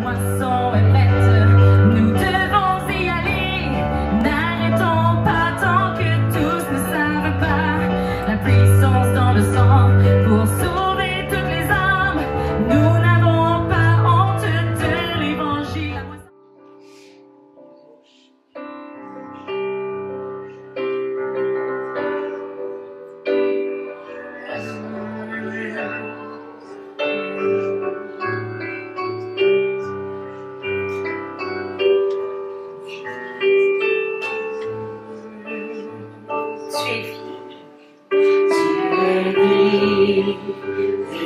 moisson est prête, nous devons y aller. N'arrêtons pas tant que tous ne savent pas la puissance dans le sang pour sauver toutes les âmes. Nous n'avons pas honte de l'évangile.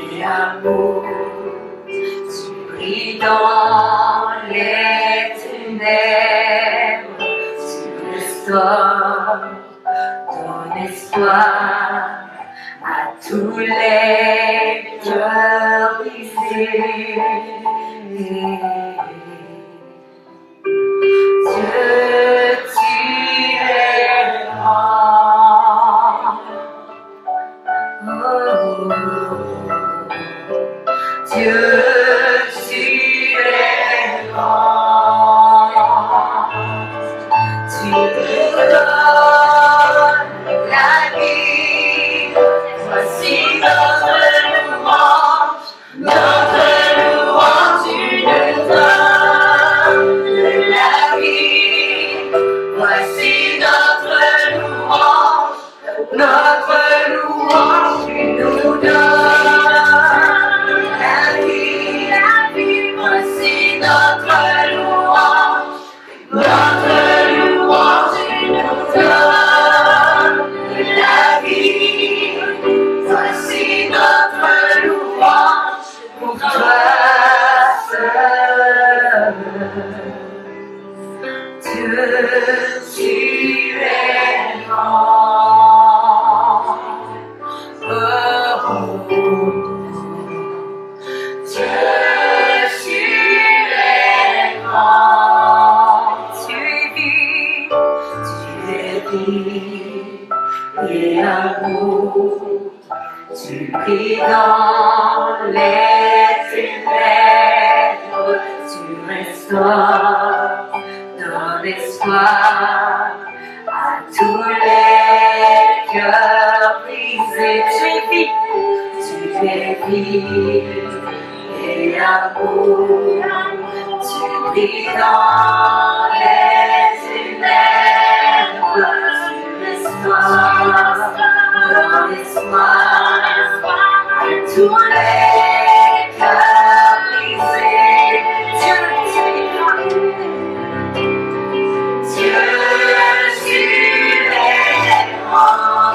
Et amour, tu brilles dans les ténèbres, tu restaures ton espoir à tous les cœurs brisés. Dieu, tu es grand. Dieu, tu es grand, tu nous donnes la vie, voici notre louange, tu nous donnes la vie, voici notre louange, tu nous donnes. Et amour, tu brilles dans les ténèbres, tu restaures ton espoir à tous les cœurs brisés. Tu es vie et amour, tu brilles dans les ténèbres. Dans l'espoir, à tous les cœurs brisés, Dieu, tu es grand. Dieu, tu es grand.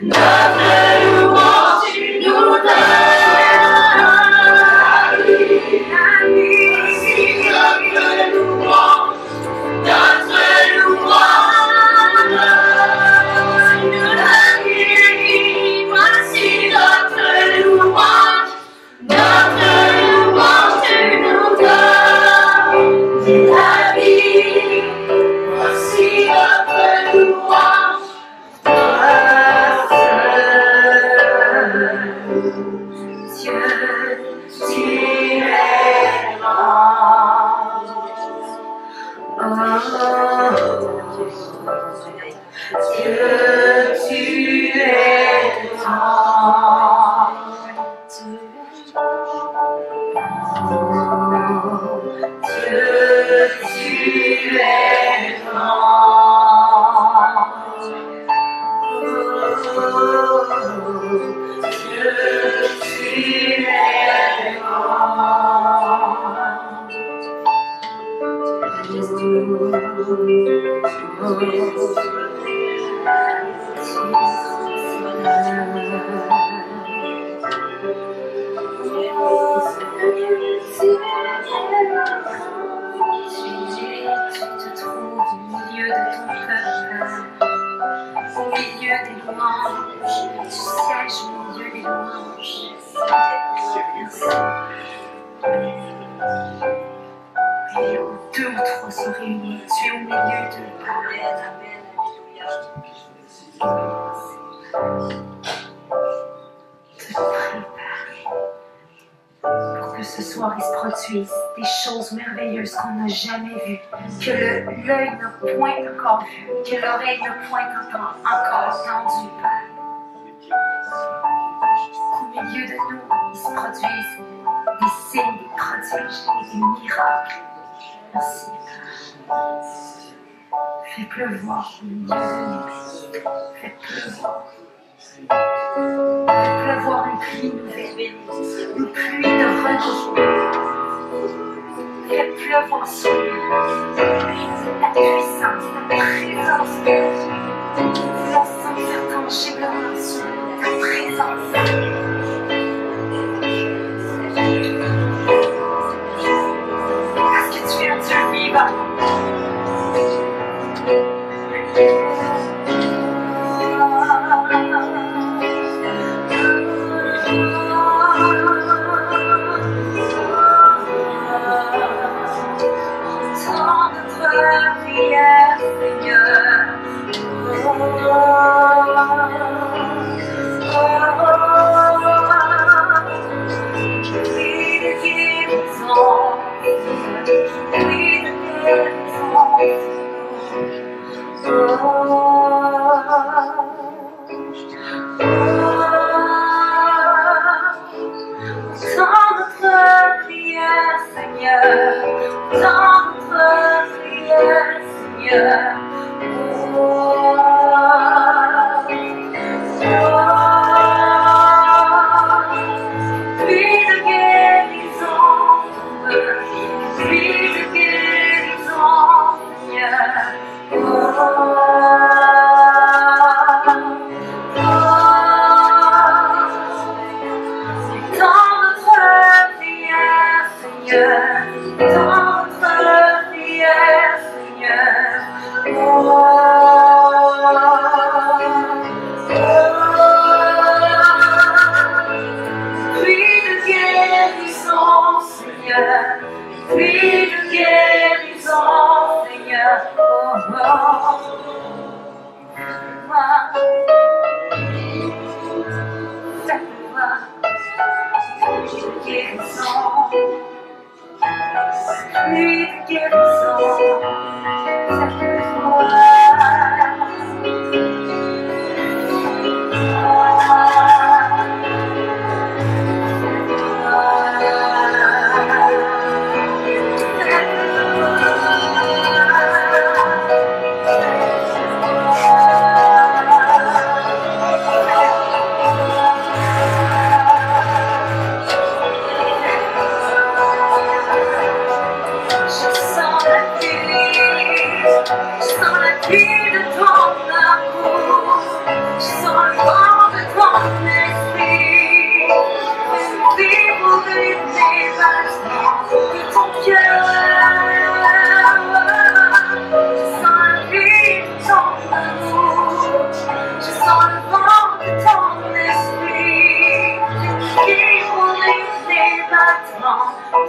Notre louange, tu nous donnes la vie. Voici notre louange, notre louange. La vie, voici notre louange, tu nous donnes la vie. Voici notre louange. Dieu, tu es grand. Dieu, tu es grand. Dieu, tu es grand. Dieu, tu es Tu te trouves au milieu de ton peuple, au milieu des louanges, tu sièges au milieu des louanges. Et où deux ou trois sont réunis, tu es au milieu de pour que ce soir il se produise des choses merveilleuses qu'on n'a jamais vues, que l'œil n'a point encore vu, que l'oreille n'a point encore entendu, Père. Qu'au milieu de nous, il se produisent des signes, des prodiges et des miracles. Merci, Père. Fais pleuvoir au milieu de nous. Fais pleuvoir. Fais pleuvoir une pluie nouvelle, une pluie de renouveau. Fais pleuvoir sur nous la puissance, la présence de Dieu. On sentir tangiblement sur nous ta présence. Parce que tu es un Dieu vivant. Entends notre prière, Seigneur.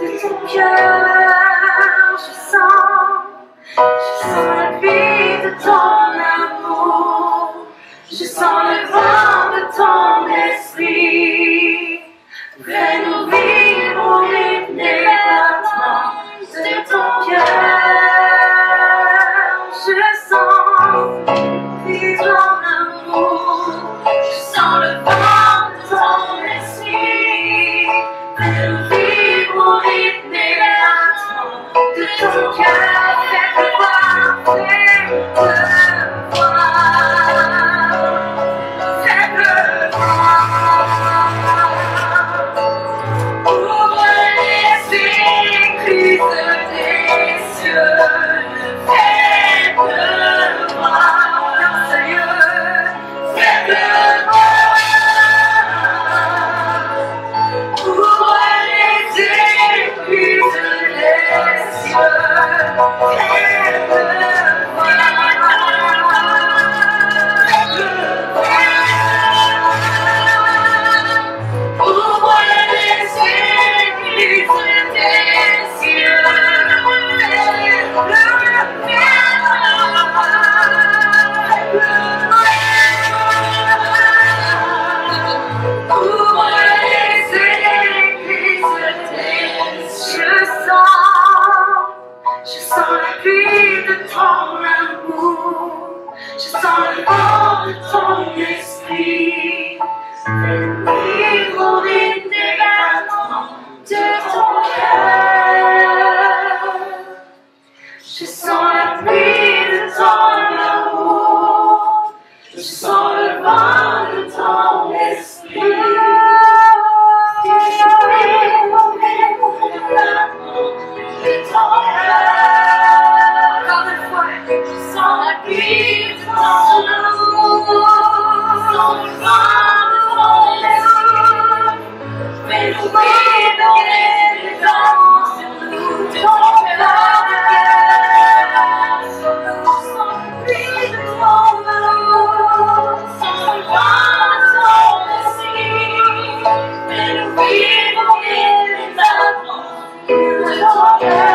de ton cœur, je sens l'appui de ton amour, je sens le vent de ton esprit. Fais-nous vivre au rythme des battements de ton cœur. Je sens ton amour, je sens le vent de ton esprit. Fais-nous vivre au rythme des battements de ton cœur. Fais-le voir, fais-le voir, fais-le voir. Ouvre les écluses des cieux, fais-le voir, dans ce lieu, fais-le voir. Ouvre les écluses des cieux, fais-le voir, fais-le voir. Ouvre les écluses des cieux, fais-le voir. Ouvre les écluses des cieux, je sens l'appui de ton amour, je sens le vent de ton esprit. Vivre au rythme des battements de ton cœur. Je sens l'appui de ton amour, je sens le vent de ton esprit. Vivre au rythme des battements de ton cœur. Encore une fois, je sens l'appui de ton amour, je sens le vent de ton esprit. Fais-nous vivre les dents sur nous, de ton cœur. Sur nous, sans l'appui de ton amour, sans le vent de ton esprit. Fais-nous vivre les dents de ton cœur.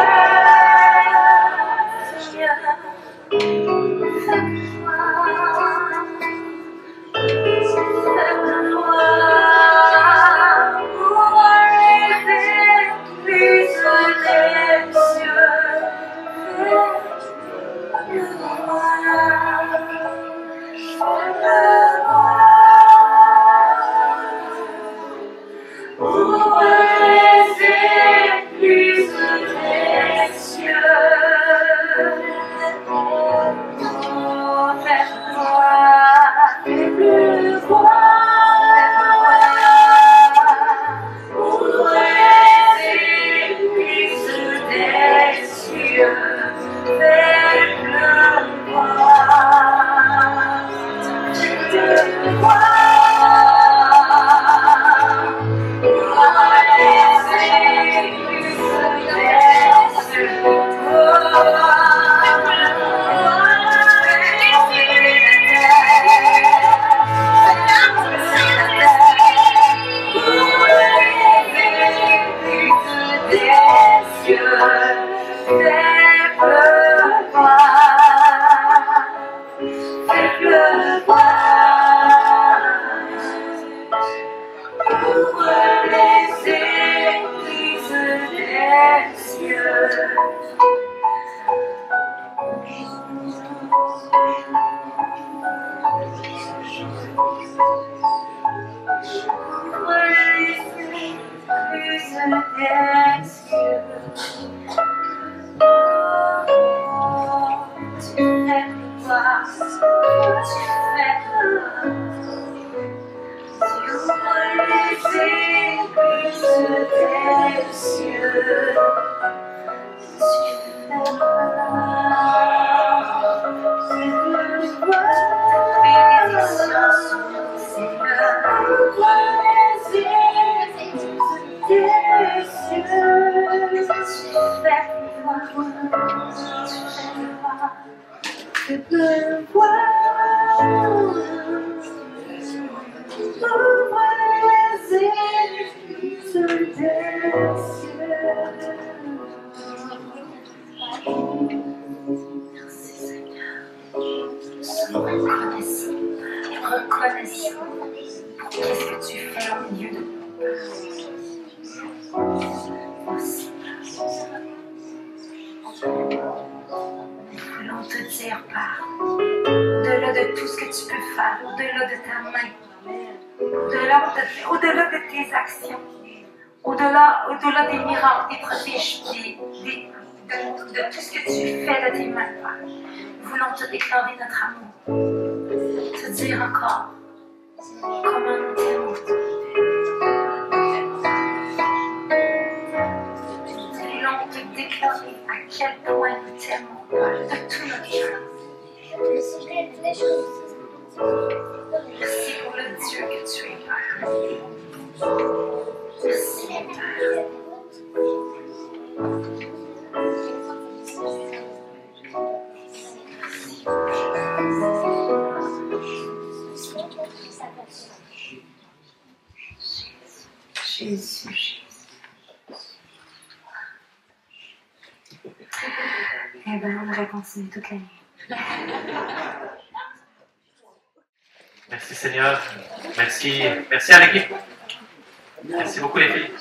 Ouvre les écluses des cieux. reconnaissant pour qu'est-ce que tu fais au milieu de nous. Merci. Nous voulons te dire, Père, au-delà de tout ce que tu peux faire, au-delà de ta main, au-delà de tes actions, au-delà des miracles, des prodiges, de tout ce que tu fais de tes mains, Père. Nous voulons te déclarer notre amour, te dire encore comment nous t'aimons. Nous voulons te déclarer à quel point nous t'aimons, Père, de tout notre cœur. Merci pour le Dieu que tu es, Père. Merci, Père. Jésus. Eh bien, on aurait continué toute la nuit. Merci Seigneur. Merci à l'équipe. Merci beaucoup les filles.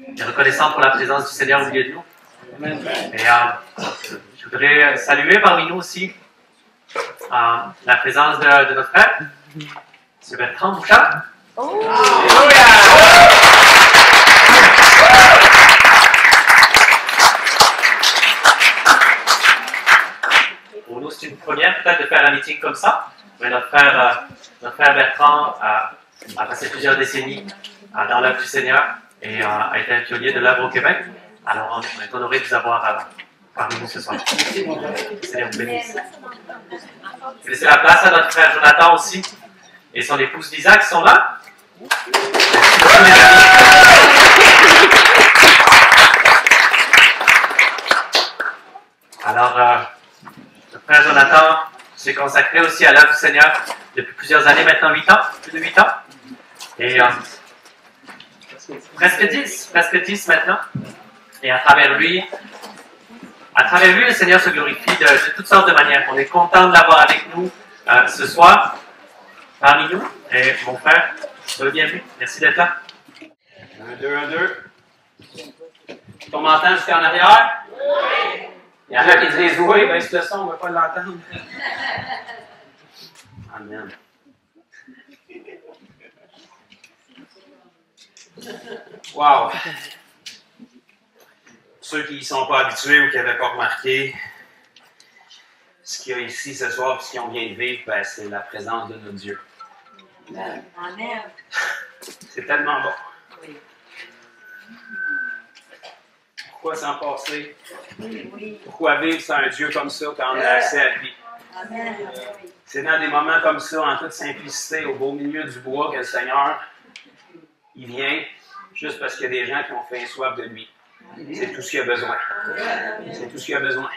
Je suis reconnaissant pour la présence du Seigneur au milieu de nous. Et je voudrais saluer parmi nous aussi la présence de notre frère, M. Bertrand Bouchard. Oh. Pour nous, c'est une première peut-être de faire un meeting comme ça. Mais notre frère Bertrand a passé plusieurs décennies dans l'œuvre du Seigneur et a été un pionnier de l'œuvre au Québec. Alors, on est honoré de vous avoir parmi nous ce soir. Seigneur vous bénisse. Je vais laisser la place à notre frère Jonathan aussi et son épouse Lisa qui sont là. Merci beaucoup, mes amis. Alors, notre frère Jonathan s'est consacré aussi à l'œuvre du Seigneur depuis plusieurs années, maintenant 8 ans, plus de 8 ans. Et presque 10 maintenant. Et à travers lui, le Seigneur se glorifie de toutes sortes de manières. On est content de l'avoir avec nous ce soir, parmi nous. Et mon frère, sois bienvenu. Merci d'être là. 1, 2, 1, 2. On m'entend jusqu'en arrière? Oui! Il y en a qui disent oui, baisse le son, on ne va pas l'entendre. Amen. Wow! Ceux qui n'y sont pas habitués ou qui n'avaient pas remarqué, ce qu'il y a ici ce soir et ce qu'on vient de vivre, ben, c'est la présence de notre Dieu. Amen. C'est tellement bon. Pourquoi s'en passer? Pourquoi vivre sans un Dieu comme ça quand on a accès à lui? Amen. C'est dans des moments comme ça, en toute simplicité, au beau milieu du bois, que le Seigneur, il vient juste parce qu'il y a des gens qui ont faim et soif de lui. C'est tout ce qu'il a besoin. C'est tout ce qu'il a besoin.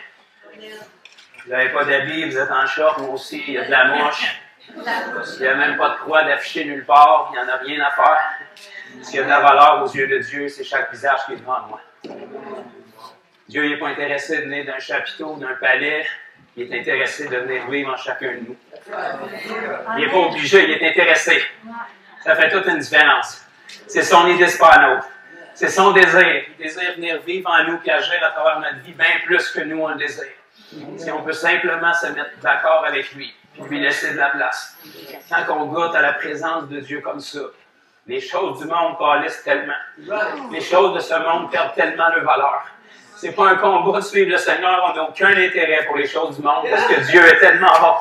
Vous n'avez pas d'habits, vous êtes en short, moi aussi, il y a de la mouche. Il n'y a même pas de croix d'afficher nulle part, il n'y en a rien à faire. S'il y a de la valeur aux yeux de Dieu, c'est chaque visage qui est devant moi. Dieu n'est pas intéressé de venir d'un chapiteau, d'un palais, il est intéressé de venir vivre en chacun de nous. Il n'est pas obligé, il est intéressé. Ça fait toute une différence. C'est son idée, c'est pas la nôtre. C'est son désir. Il désire venir vivre en nous et agir à travers notre vie bien plus que nous on le désire. Si on peut simplement se mettre d'accord avec lui, puis lui laisser de la place. Quand on goûte à la présence de Dieu comme ça, les choses du monde pâlissent tellement. Les choses de ce monde perdent tellement leur valeur. C'est pas un combat de suivre le Seigneur, on n'a aucun intérêt pour les choses du monde parce que Dieu est tellement bon.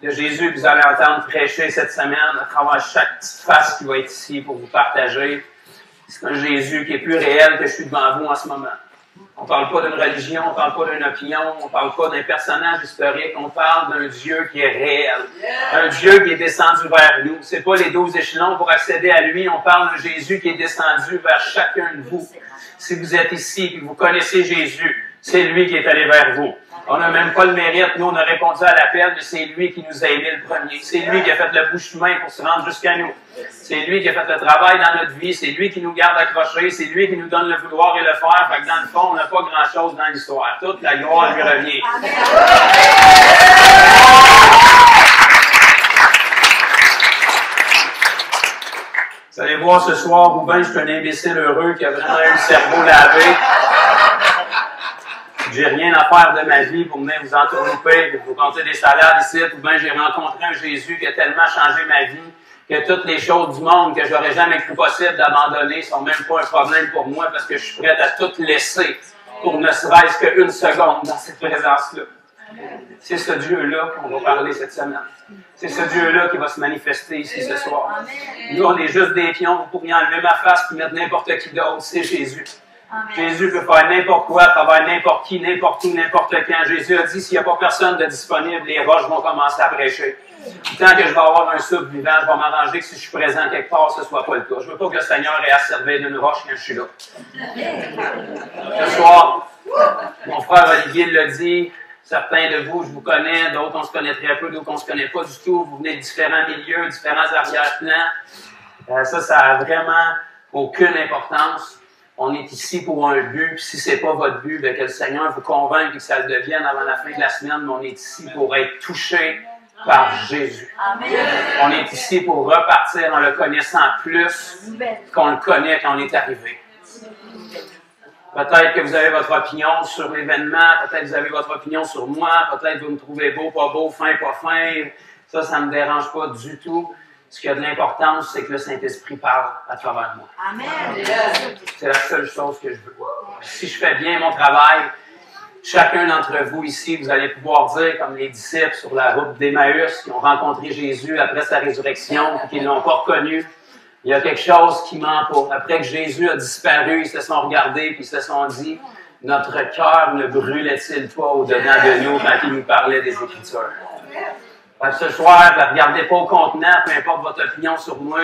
De Jésus que vous allez entendre prêcher cette semaine à travers chaque petite face qui va être ici pour vous partager. C'est un Jésus qui est plus réel que je suis devant vous en ce moment. On ne parle pas d'une religion, on ne parle pas d'une opinion, on ne parle pas d'un personnage historique, on parle d'un Dieu qui est réel. Un Dieu qui est descendu vers nous. Ce n'est pas les 12 échelons pour accéder à lui, on parle d'un Jésus qui est descendu vers chacun de vous. Si vous êtes ici et que vous connaissez Jésus, c'est lui qui est allé vers vous. On n'a même pas le mérite. Nous, on a répondu à l'appel, mais c'est lui qui nous a aidés le premier. C'est lui qui a fait le bout de chemin pour se rendre jusqu'à nous. C'est lui qui a fait le travail dans notre vie. C'est lui qui nous garde accrochés. C'est lui qui nous donne le vouloir et le faire. Fait que dans le fond, on n'a pas grand-chose dans l'histoire. Toute la gloire lui revient. Vous allez voir ce soir, Rouben, je suis un imbécile heureux qui a vraiment eu le cerveau lavé. J'ai rien à faire de ma vie pour venir vous entourlouper, vous compter des salades ici, ou bien j'ai rencontré un Jésus qui a tellement changé ma vie que toutes les choses du monde que j'aurais jamais cru possible d'abandonner sont même pas un problème pour moi parce que je suis prêt à tout laisser pour ne serait-ce qu'une seconde dans cette présence-là. C'est ce Dieu-là qu'on va parler cette semaine. C'est ce Dieu-là qui va se manifester ici ce soir. Nous, on est juste des pions. Vous pourriez enlever ma face et mettre n'importe qui d'autre. C'est Jésus. Amen. Jésus peut faire n'importe quoi, travailler n'importe qui, n'importe où, n'importe quand. Jésus a dit, s'il n'y a pas personne de disponible, les roches vont commencer à prêcher. Tant que je vais avoir un souffle vivant, je vais m'arranger que si je suis présent quelque part, ce ne soit pas le cas. Je ne veux pas que le Seigneur ait à servir d'une roche quand je suis là. Ce soir, mon frère Olivier l'a dit, certains de vous, je vous connais, d'autres, on se connaît très peu, d'autres, on ne se connaît pas du tout. Vous venez de différents milieux, différents arrière-plans. Ça a vraiment aucune importance. On est ici pour un but, puis si ce n'est pas votre but, bien, que le Seigneur vous convainque et que ça le devienne avant la fin de la semaine, mais on est ici pour être touché par Jésus. Amen. On est ici pour repartir en le connaissant plus qu'on le connaît quand on est arrivé. Peut-être que vous avez votre opinion sur l'événement, peut-être que vous avez votre opinion sur moi, peut-être que vous me trouvez beau, pas fin. Ça ne me dérange pas du tout. Ce qui a de l'importance, c'est que le Saint-Esprit parle à travers moi. Amen. C'est la seule chose que je veux. Si je fais bien mon travail, chacun d'entre vous ici, vous allez pouvoir dire, comme les disciples sur la route d'Emmaüs, qui ont rencontré Jésus après sa résurrection, et qui ne l'ont pas reconnu, il y a quelque chose qui ment pas. Après que Jésus a disparu, ils se sont regardés puis ils se sont dit, notre cœur ne brûlait-il pas au-dedans de nous quand il nous parlait des Écritures? Ce soir, ne regardez pas au contenant, peu importe votre opinion sur moi,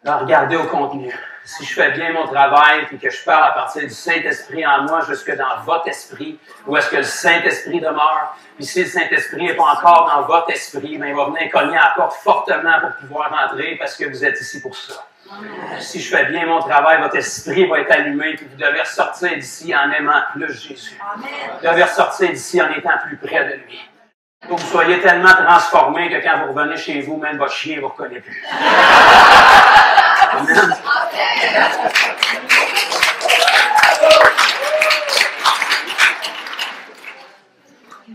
regardez au contenu. Si je fais bien mon travail et que je parle à partir du Saint-Esprit en moi jusque dans votre esprit, où est-ce que le Saint-Esprit demeure, puis si le Saint-Esprit n'est pas encore dans votre esprit, bien, il va venir cogner à la porte fortement pour pouvoir rentrer parce que vous êtes ici pour ça. Si je fais bien mon travail, votre esprit va être allumé, puis vous devez ressortir d'ici en aimant plus Jésus. Vous devez ressortir d'ici en étant plus près de lui. Pour que vous soyez tellement transformés que quand vous revenez chez vous, même votre chien ne vous reconnaît plus. Amen.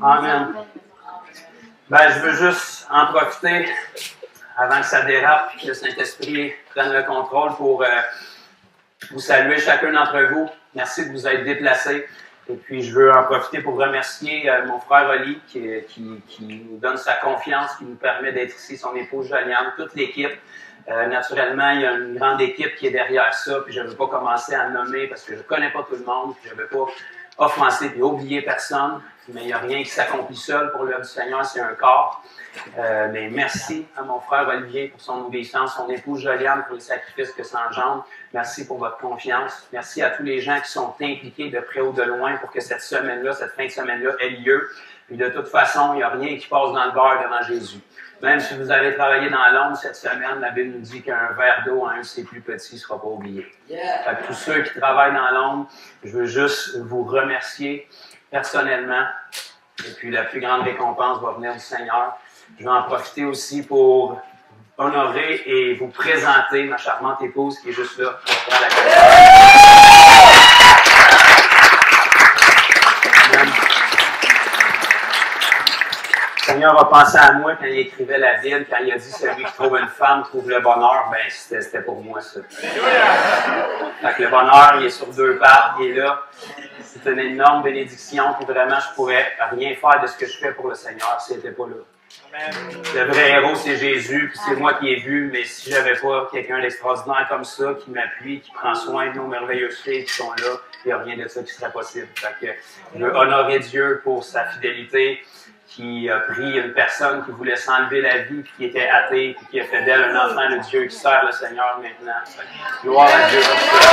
Amen. Ben, je veux juste en profiter avant que ça dérape et que le Saint-Esprit prenne le contrôle pour vous saluer chacun d'entre vous. Merci de vous être déplacés. Et puis, je veux en profiter pour remercier mon frère Oli qui nous donne sa confiance, qui nous permet d'être ici, son épouse Joliane, toute l'équipe. Naturellement, il y a une grande équipe qui est derrière ça, puis je ne veux pas commencer à nommer parce que je ne connais pas tout le monde, puis je ne veux pas offenser et oublier personne, mais il n'y a rien qui s'accomplit seul pour l'œuvre du Seigneur, c'est un corps. Mais merci à mon frère Olivier pour son obéissance, son épouse Joliane pour le sacrifice que ça engendre. Merci pour votre confiance. Merci à tous les gens qui sont impliqués de près ou de loin pour que cette semaine-là, cette fin de semaine-là ait lieu. Puis de toute façon, il n'y a rien qui passe dans le beurre devant Jésus. Même si vous avez travaillé dans l'ombre cette semaine, la Bible nous dit qu'un verre d'eau à un de ses plus petits ne sera pas oublié. Fait que tous ceux qui travaillent dans l'ombre, je veux juste vous remercier personnellement. Et puis la plus grande récompense va venir du Seigneur. Je vais en profiter aussi pour honorer et vous présenter ma charmante épouse qui est juste là pour faire la Le Seigneur a pensé à moi quand il écrivait la Bible, quand il a dit « Celui qui trouve une femme trouve le bonheur », ben c'était pour moi ça. Fait que le bonheur, il est sur deux pattes, il est là. C'est une énorme bénédiction, puis vraiment, je pourrais rien faire de ce que je fais pour le Seigneur si il n'était pas là. Le vrai héros, c'est Jésus, puis c'est moi qui ai vu, mais si j'avais pas quelqu'un d'extraordinaire comme ça, qui m'appuie, qui prend soin de nos merveilleuses filles qui sont là, il n'y a rien de ça qui serait possible. Fait que je veux honorer Dieu pour sa fidélité, qui a pris une personne qui voulait s'enlever la vie, qui était athée, puis qui a fait d'elle un enfant de Dieu qui sert le Seigneur maintenant. Fait que, gloire à Dieu pour ça.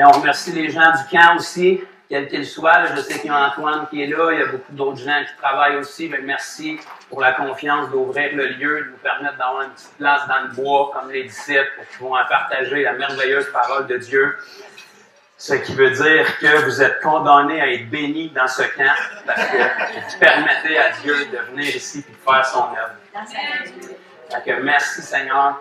on remercie les gens du camp aussi, quel qu'il soit. Là, je sais qu'il y a Antoine qui est là, il y a beaucoup d'autres gens qui travaillent aussi. Mais merci pour la confiance d'ouvrir le lieu, de nous permettre d'avoir une petite place dans le bois, comme les disciples, pour pouvoir partager la merveilleuse parole de Dieu. Ce qui veut dire que vous êtes condamnés à être bénis dans ce camp, parce que vous permettez à Dieu de venir ici et de faire son œuvre. Fait que merci Seigneur.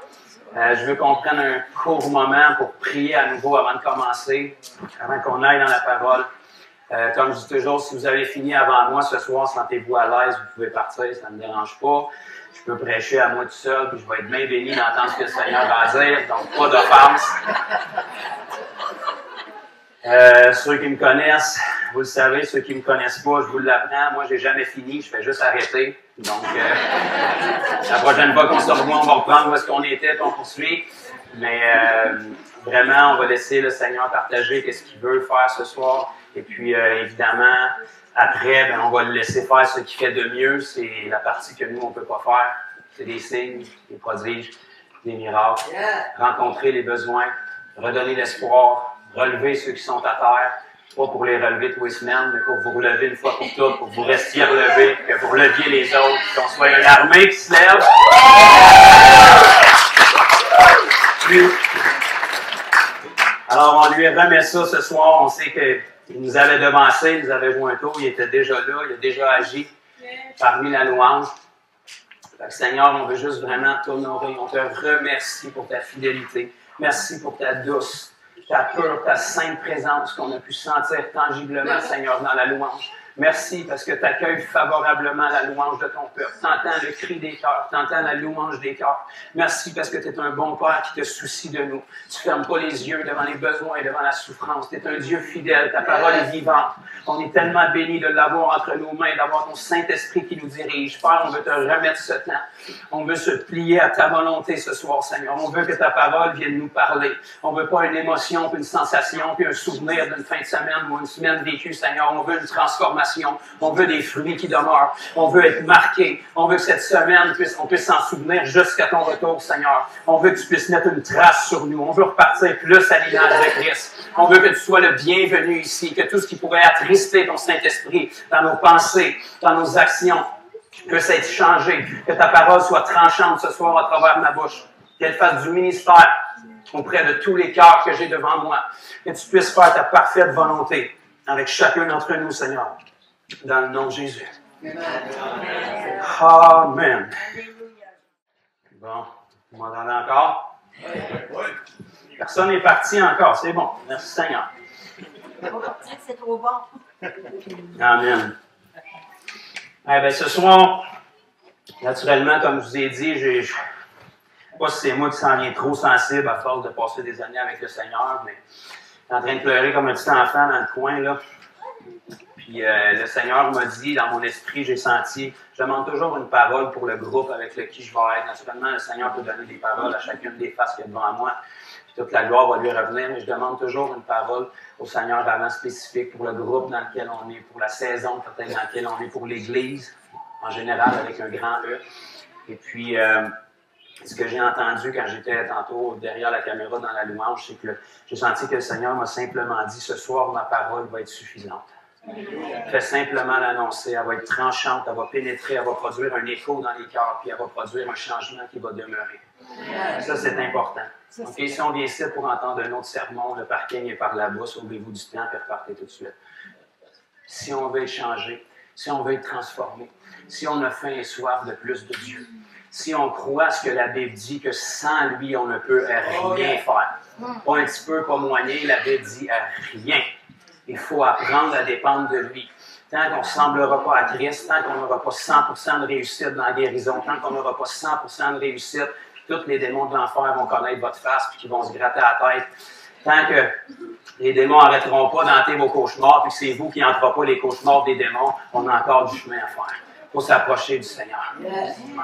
Je veux qu'on prenne un court moment pour prier à nouveau avant de commencer, avant qu'on aille dans la parole. Comme je dis toujours, si vous avez fini avant moi ce soir, sentez-vous à l'aise, vous pouvez partir, ça ne me dérange pas. Je peux prêcher à moi tout seul, puis je vais être bien béni d'entendre ce que le Seigneur va dire, donc pas d'offense. Ceux qui me connaissent, vous le savez, ceux qui ne me connaissent pas, je vous l'apprends. Moi, j'ai jamais fini, je fais juste arrêter. Donc, la prochaine fois qu'on se revoit, on va reprendre où est-ce qu'on était, puis on poursuit. Mais vraiment, on va laisser le Seigneur partager qu'est-ce qu'il veut faire ce soir. Et puis, évidemment, après, ben, on va le laisser faire ce qu'il fait de mieux. C'est la partie que nous, on ne peut pas faire. C'est des signes, des prodiges, des miracles. Rencontrer les besoins, redonner l'espoir, relever ceux qui sont à terre, pas pour les relever tous les semaines, mais pour vous relever une fois pour toutes, pour que vous restiez relevés, que vous releviez les autres, qu'on soit une armée qui se lève. Puis, alors, on lui remet ça ce soir. On sait qu'il nous avait devancé, il nous avait joué un tour, il était déjà là, il a déjà agi parmi la louange. Fait que, Seigneur, on veut juste vraiment t'honorer. On te remercie pour ta fidélité. Merci pour ta douce, ta pure, ta sainte présence qu'on a pu sentir tangiblement, Seigneur, dans la louange. Merci parce que tu accueilles favorablement la louange de ton peuple. Tu entends le cri des cœurs, tu entends la louange des cœurs. Merci parce que tu es un bon Père qui te soucie de nous. Tu ne fermes pas les yeux devant les besoins et devant la souffrance. Tu es un Dieu fidèle, ta parole est vivante. On est tellement bénis de l'avoir entre nos mains, d'avoir ton Saint-Esprit qui nous dirige. Père, on veut te remettre ce temps. On veut se plier à ta volonté ce soir, Seigneur. On veut que ta parole vienne nous parler. On ne veut pas une émotion, puis une sensation, puis un souvenir d'une fin de semaine ou une semaine vécue, Seigneur. On veut une transformation. On veut des fruits qui demeurent. On veut être marqué. On veut que cette semaine, on puisse s'en souvenir jusqu'à ton retour, Seigneur. On veut que tu puisses mettre une trace sur nous. On veut repartir plus à l'image de Christ. On veut que tu sois le bienvenu ici, que tout ce qui pourrait attrister ton Saint-Esprit dans nos pensées, dans nos actions, puisse être changé. Que ta parole soit tranchante ce soir à travers ma bouche. Qu'elle fasse du ministère auprès de tous les cœurs que j'ai devant moi. Que tu puisses faire ta parfaite volonté avec chacun d'entre nous, Seigneur. Dans le nom de Jésus. Amen. Bon, vous m'entendez encore? Personne n'est parti encore, c'est bon. Merci Seigneur. C'est trop bon. Amen. Eh bien, ce soir, naturellement, comme je vous ai dit, je ne sais pas si c'est moi qui s'en viens trop sensible à force de passer des années avec le Seigneur, mais je suis en train de pleurer comme un petit enfant dans le coin, là. Puis le Seigneur m'a dit, dans mon esprit, j'ai senti, je demande toujours une parole pour le groupe avec lequel je vais être. Naturellement, le Seigneur peut donner des paroles à chacune des faces qu'il y a devant moi. Puis toute la gloire va lui revenir, mais je demande toujours une parole au Seigneur vraiment spécifique pour le groupe dans lequel on est, pour la saison peut-être dans laquelle on est, pour l'Église, en général avec un grand E. Et puis, ce que j'ai entendu quand j'étais tantôt derrière la caméra dans la louange, c'est que j'ai senti que le Seigneur m'a simplement dit, ce soir, ma parole va être suffisante. Fais simplement l'annoncer, elle va être tranchante, elle va pénétrer, elle va produire un écho dans les cœurs, puis elle va produire un changement qui va demeurer. Ça, c'est important. Okay? Si on vient ici pour entendre un autre sermon, le parking est par là-bas, sauvez-vous du temps, puis repartez tout de suite. Si on veut être changé, si on veut être transformé, si on a faim et soif de plus de Dieu, si on croit ce que la Bible dit, que sans lui, on ne peut rien faire. Pas un petit peu, pas moyen, la Bible dit rien. Il faut apprendre à dépendre de lui. Tant qu'on ne semblera pas à Christ, tant qu'on n'aura pas 100% de réussite dans la guérison, tant qu'on n'aura pas 100% de réussite, tous les démons de l'enfer vont connaître votre face et qu'ils vont se gratter la tête. Tant que les démons n'arrêteront pas d'hanter vos cauchemars puis que c'est vous qui n'entrez pas les cauchemars des démons, on a encore du chemin à faire. Il faut s'approcher du Seigneur.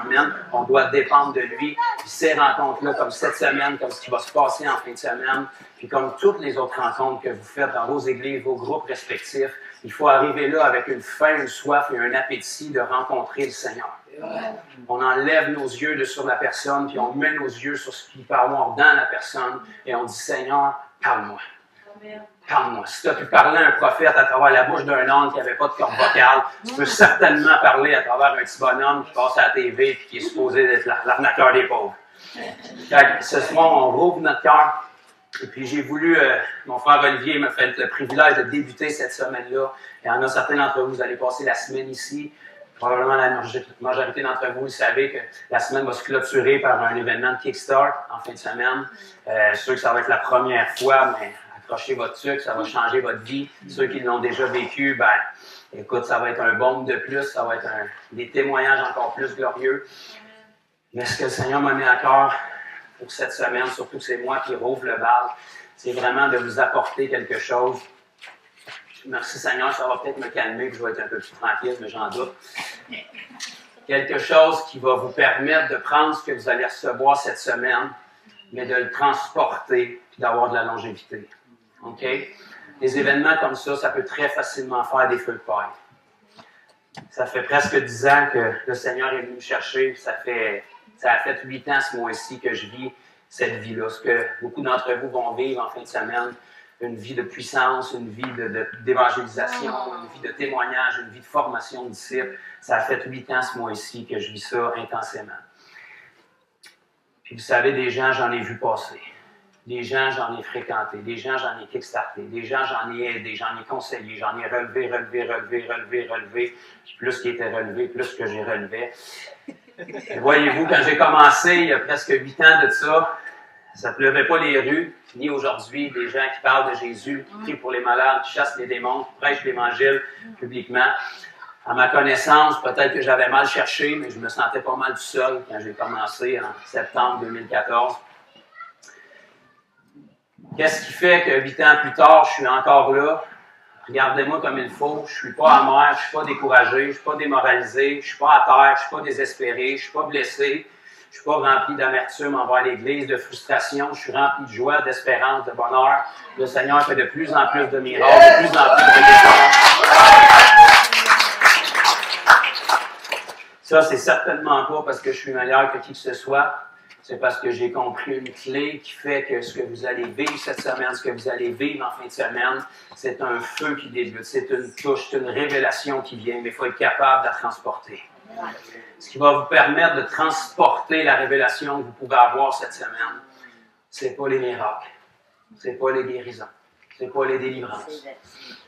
Amen. On doit dépendre de lui. Puis ces rencontres-là, comme cette semaine, comme ce qui va se passer en fin de semaine, puis comme toutes les autres rencontres que vous faites dans vos églises, vos groupes respectifs, il faut arriver là avec une faim, une soif et un appétit de rencontrer le Seigneur. On enlève nos yeux de sur la personne, puis on met nos yeux sur ce qui peut avoir dans la personne, et on dit, Seigneur, parle-moi. Calme-moi. Si tu as pu parler à un prophète à travers la bouche d'un homme qui n'avait pas de corde vocale, tu peux certainement parler à travers un petit bonhomme qui passe à la TV et qui est supposé être l'arnaqueur des pauvres. Ce soir, on rouvre notre cœur. Et puis j'ai voulu, mon frère Olivier m'a fait le privilège de débuter cette semaine-là. Il y en a certains d'entre vous, vous allez passer la semaine ici. Probablement la majorité d'entre vous, vous savez que la semaine va se clôturer par un événement de Kickstart en fin de semaine. Je suis sûr que ça va être la première fois, mais accrochez votre sucre, ça va changer votre vie. Ceux qui l'ont déjà vécu, ben, écoute, ça va être un baume de plus, ça va être des témoignages encore plus glorieux. Mais ce que le Seigneur m'a mis à cœur pour cette semaine, surtout que c'est moi qui rouvre le bal, c'est vraiment de vous apporter quelque chose. Merci Seigneur, ça va peut-être me calmer, puis je vais être un peu plus tranquille, mais j'en doute. Quelque chose qui va vous permettre de prendre ce que vous allez recevoir cette semaine, mais de le transporter, puis d'avoir de la longévité. OK? Des événements comme ça peut très facilement faire des feux de paille. Ça fait presque 10 ans que le Seigneur est venu me chercher, ça a fait 8 ans ce mois-ci que je vis cette vie-là. Ce que beaucoup d'entre vous vont vivre en fin de semaine, une vie de puissance, une vie d'évangélisation, une vie de témoignage, une vie de formation de disciples. Ça a fait 8 ans ce mois-ci que je vis ça intensément. Puis vous savez, des gens, j'en ai vu passer. Des gens, j'en ai fréquenté. Des gens, j'en ai kickstarté. Des gens, j'en ai aidé, j'en ai conseillé, j'en ai relevé. Puis plus qu'ils étaient relevés, plus que j'ai relevé. Voyez-vous, quand j'ai commencé, il y a presque 8 ans de ça, ça ne pleuvait pas les rues, ni aujourd'hui, des gens qui parlent de Jésus, qui crient pour les malades, qui chassent les démons, qui prêchent l'Évangile publiquement. À ma connaissance, peut-être que j'avais mal cherché, mais je me sentais pas mal tout seul quand j'ai commencé en septembre 2014. Qu'est-ce qui fait que 8 ans plus tard, je suis encore là? Regardez-moi comme il faut. Je suis pas amer, je suis pas découragé, je suis pas démoralisé, je suis pas à terre, je suis pas désespéré, je suis pas blessé, je suis pas rempli d'amertume envers l'Église, de frustration. Je suis rempli de joie, d'espérance, de bonheur. Le Seigneur fait de plus en plus de miracles, de plus en plus de guérisons. Ça, c'est certainement pas parce que je suis meilleur que qui que ce soit. C'est parce que j'ai compris une clé qui fait que ce que vous allez vivre cette semaine, ce que vous allez vivre en fin de semaine, c'est un feu qui débute, c'est une touche, c'est une révélation qui vient, mais il faut être capable de la transporter. Ce qui va vous permettre de transporter la révélation que vous pouvez avoir cette semaine, c'est pas les miracles, c'est pas les guérisons, c'est pas les délivrances.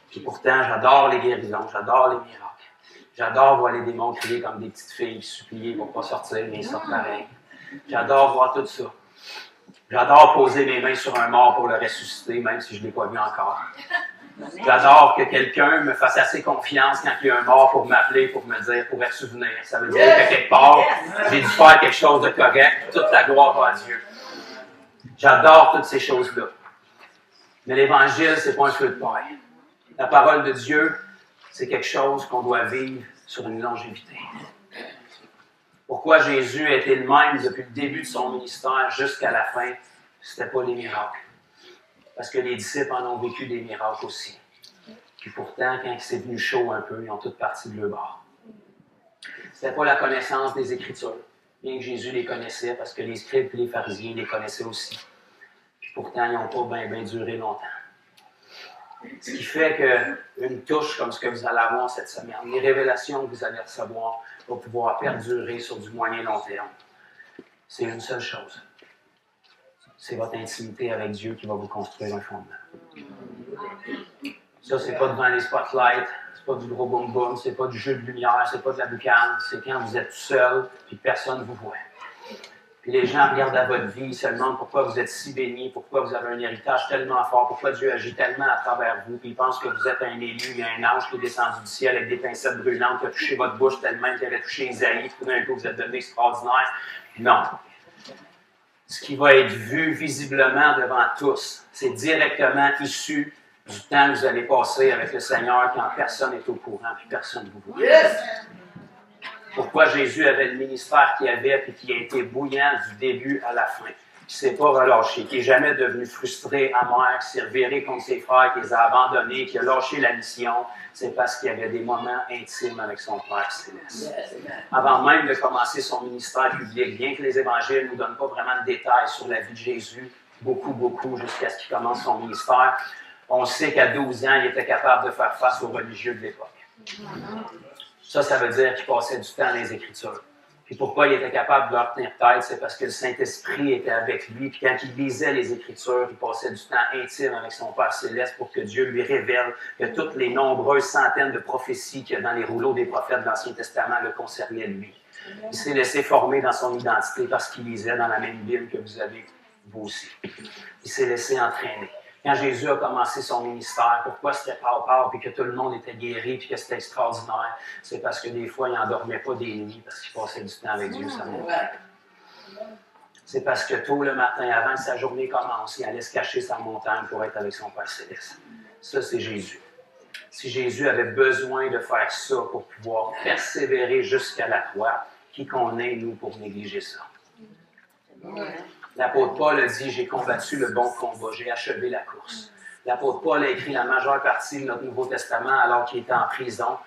Puis pourtant, j'adore les guérisons, j'adore les miracles. J'adore voir les démons crier comme des petites filles, supplier pour ne pas sortir, mais ils sortent pareil. J'adore voir tout ça. J'adore poser mes mains sur un mort pour le ressusciter, même si je ne l'ai pas vu encore. J'adore que quelqu'un me fasse assez confiance quand il y a un mort pour m'appeler, pour me dire, pour être souvenir. Ça veut dire que quelque part, j'ai dû faire quelque chose de correct. Toute la gloire va à Dieu. J'adore toutes ces choses-là. Mais l'Évangile, c'est pas un feu de paille. La parole de Dieu, c'est quelque chose qu'on doit vivre sur une longévité. Pourquoi Jésus a été le même depuis le début de son ministère jusqu'à la fin? C'était pas les miracles. Parce que les disciples en ont vécu des miracles aussi. Puis pourtant, quand c'est venu chaud un peu, ils ont toutes parti de leur bord. C'était pas la connaissance des Écritures. Bien que Jésus les connaissait, parce que les scribes et les pharisiens les connaissaient aussi. Puis pourtant, ils n'ont pas bien duré longtemps. Ce qui fait qu'une touche comme ce que vous allez avoir cette semaine, les révélations que vous allez recevoir, va pouvoir perdurer sur du moyen long terme. C'est une seule chose. C'est votre intimité avec Dieu qui va vous construire un fondement. Ça, c'est pas devant les spotlights, c'est pas du gros boom boom, c'est pas du jeu de lumière, c'est pas de la boucane, c'est quand vous êtes tout seul puis personne ne vous voit. Puis les gens regardent à votre vie, ils se demandent pourquoi vous êtes si béni, pourquoi vous avez un héritage tellement fort, pourquoi Dieu agit tellement à travers vous, puis ils pensent que vous êtes un élu, il y a un ange qui est descendu du ciel avec des pincettes brûlantes, qui a touché votre bouche tellement qu'il avait touché Isaïe, puis tout d'un coup vous êtes devenu extraordinaire. Non. Ce qui va être vu visiblement devant tous, c'est directement issu du temps que vous allez passer avec le Seigneur quand personne n'est au courant, puis personne ne vous voit. Yes! Pourquoi Jésus avait le ministère qu'il avait et qui a été bouillant du début à la fin. Qui ne s'est pas relâché, qui n'est jamais devenu frustré, amer, qui s'est reviré contre ses frères, qui les a abandonnés, qui a lâché la mission. C'est parce qu'il y avait des moments intimes avec son Père Céleste. Avant même de commencer son ministère public, bien que les évangiles ne nous donnent pas vraiment de détails sur la vie de Jésus, beaucoup, jusqu'à ce qu'il commence son ministère, On sait qu'à 12 ans, il était capable de faire face aux religieux de l'époque. Ça veut dire qu'il passait du temps dans les Écritures. Puis pourquoi il était capable de leur tenir tête, c'est parce que le Saint-Esprit était avec lui. Puis quand il lisait les Écritures, il passait du temps intime avec son Père Céleste pour que Dieu lui révèle que toutes les nombreuses centaines de prophéties qu'il y a dans les rouleaux des prophètes de l'Ancien Testament le concernaient lui. Il s'est laissé former dans son identité parce qu'il lisait dans la même Bible que vous avez vous aussi. Il s'est laissé entraîner. Quand Jésus a commencé son ministère, pourquoi c'était part puis que tout le monde était guéri puis que c'était extraordinaire? C'est parce que des fois, il n'endormait pas des nuits parce qu'il passait du temps avec Dieu, sa montagne. C'est parce que tôt le matin, avant que sa journée commence, il allait se cacher sa montagne pour être avec son Père Céleste. Ça, c'est Jésus. Si Jésus avait besoin de faire ça pour pouvoir persévérer jusqu'à la croix, qui qu'on est, nous, pour négliger ça? L'apôtre Paul a dit « J'ai combattu le bon combat, j'ai achevé la course ». L'apôtre Paul a écrit la majeure partie de notre Nouveau Testament alors qu'il était en prison.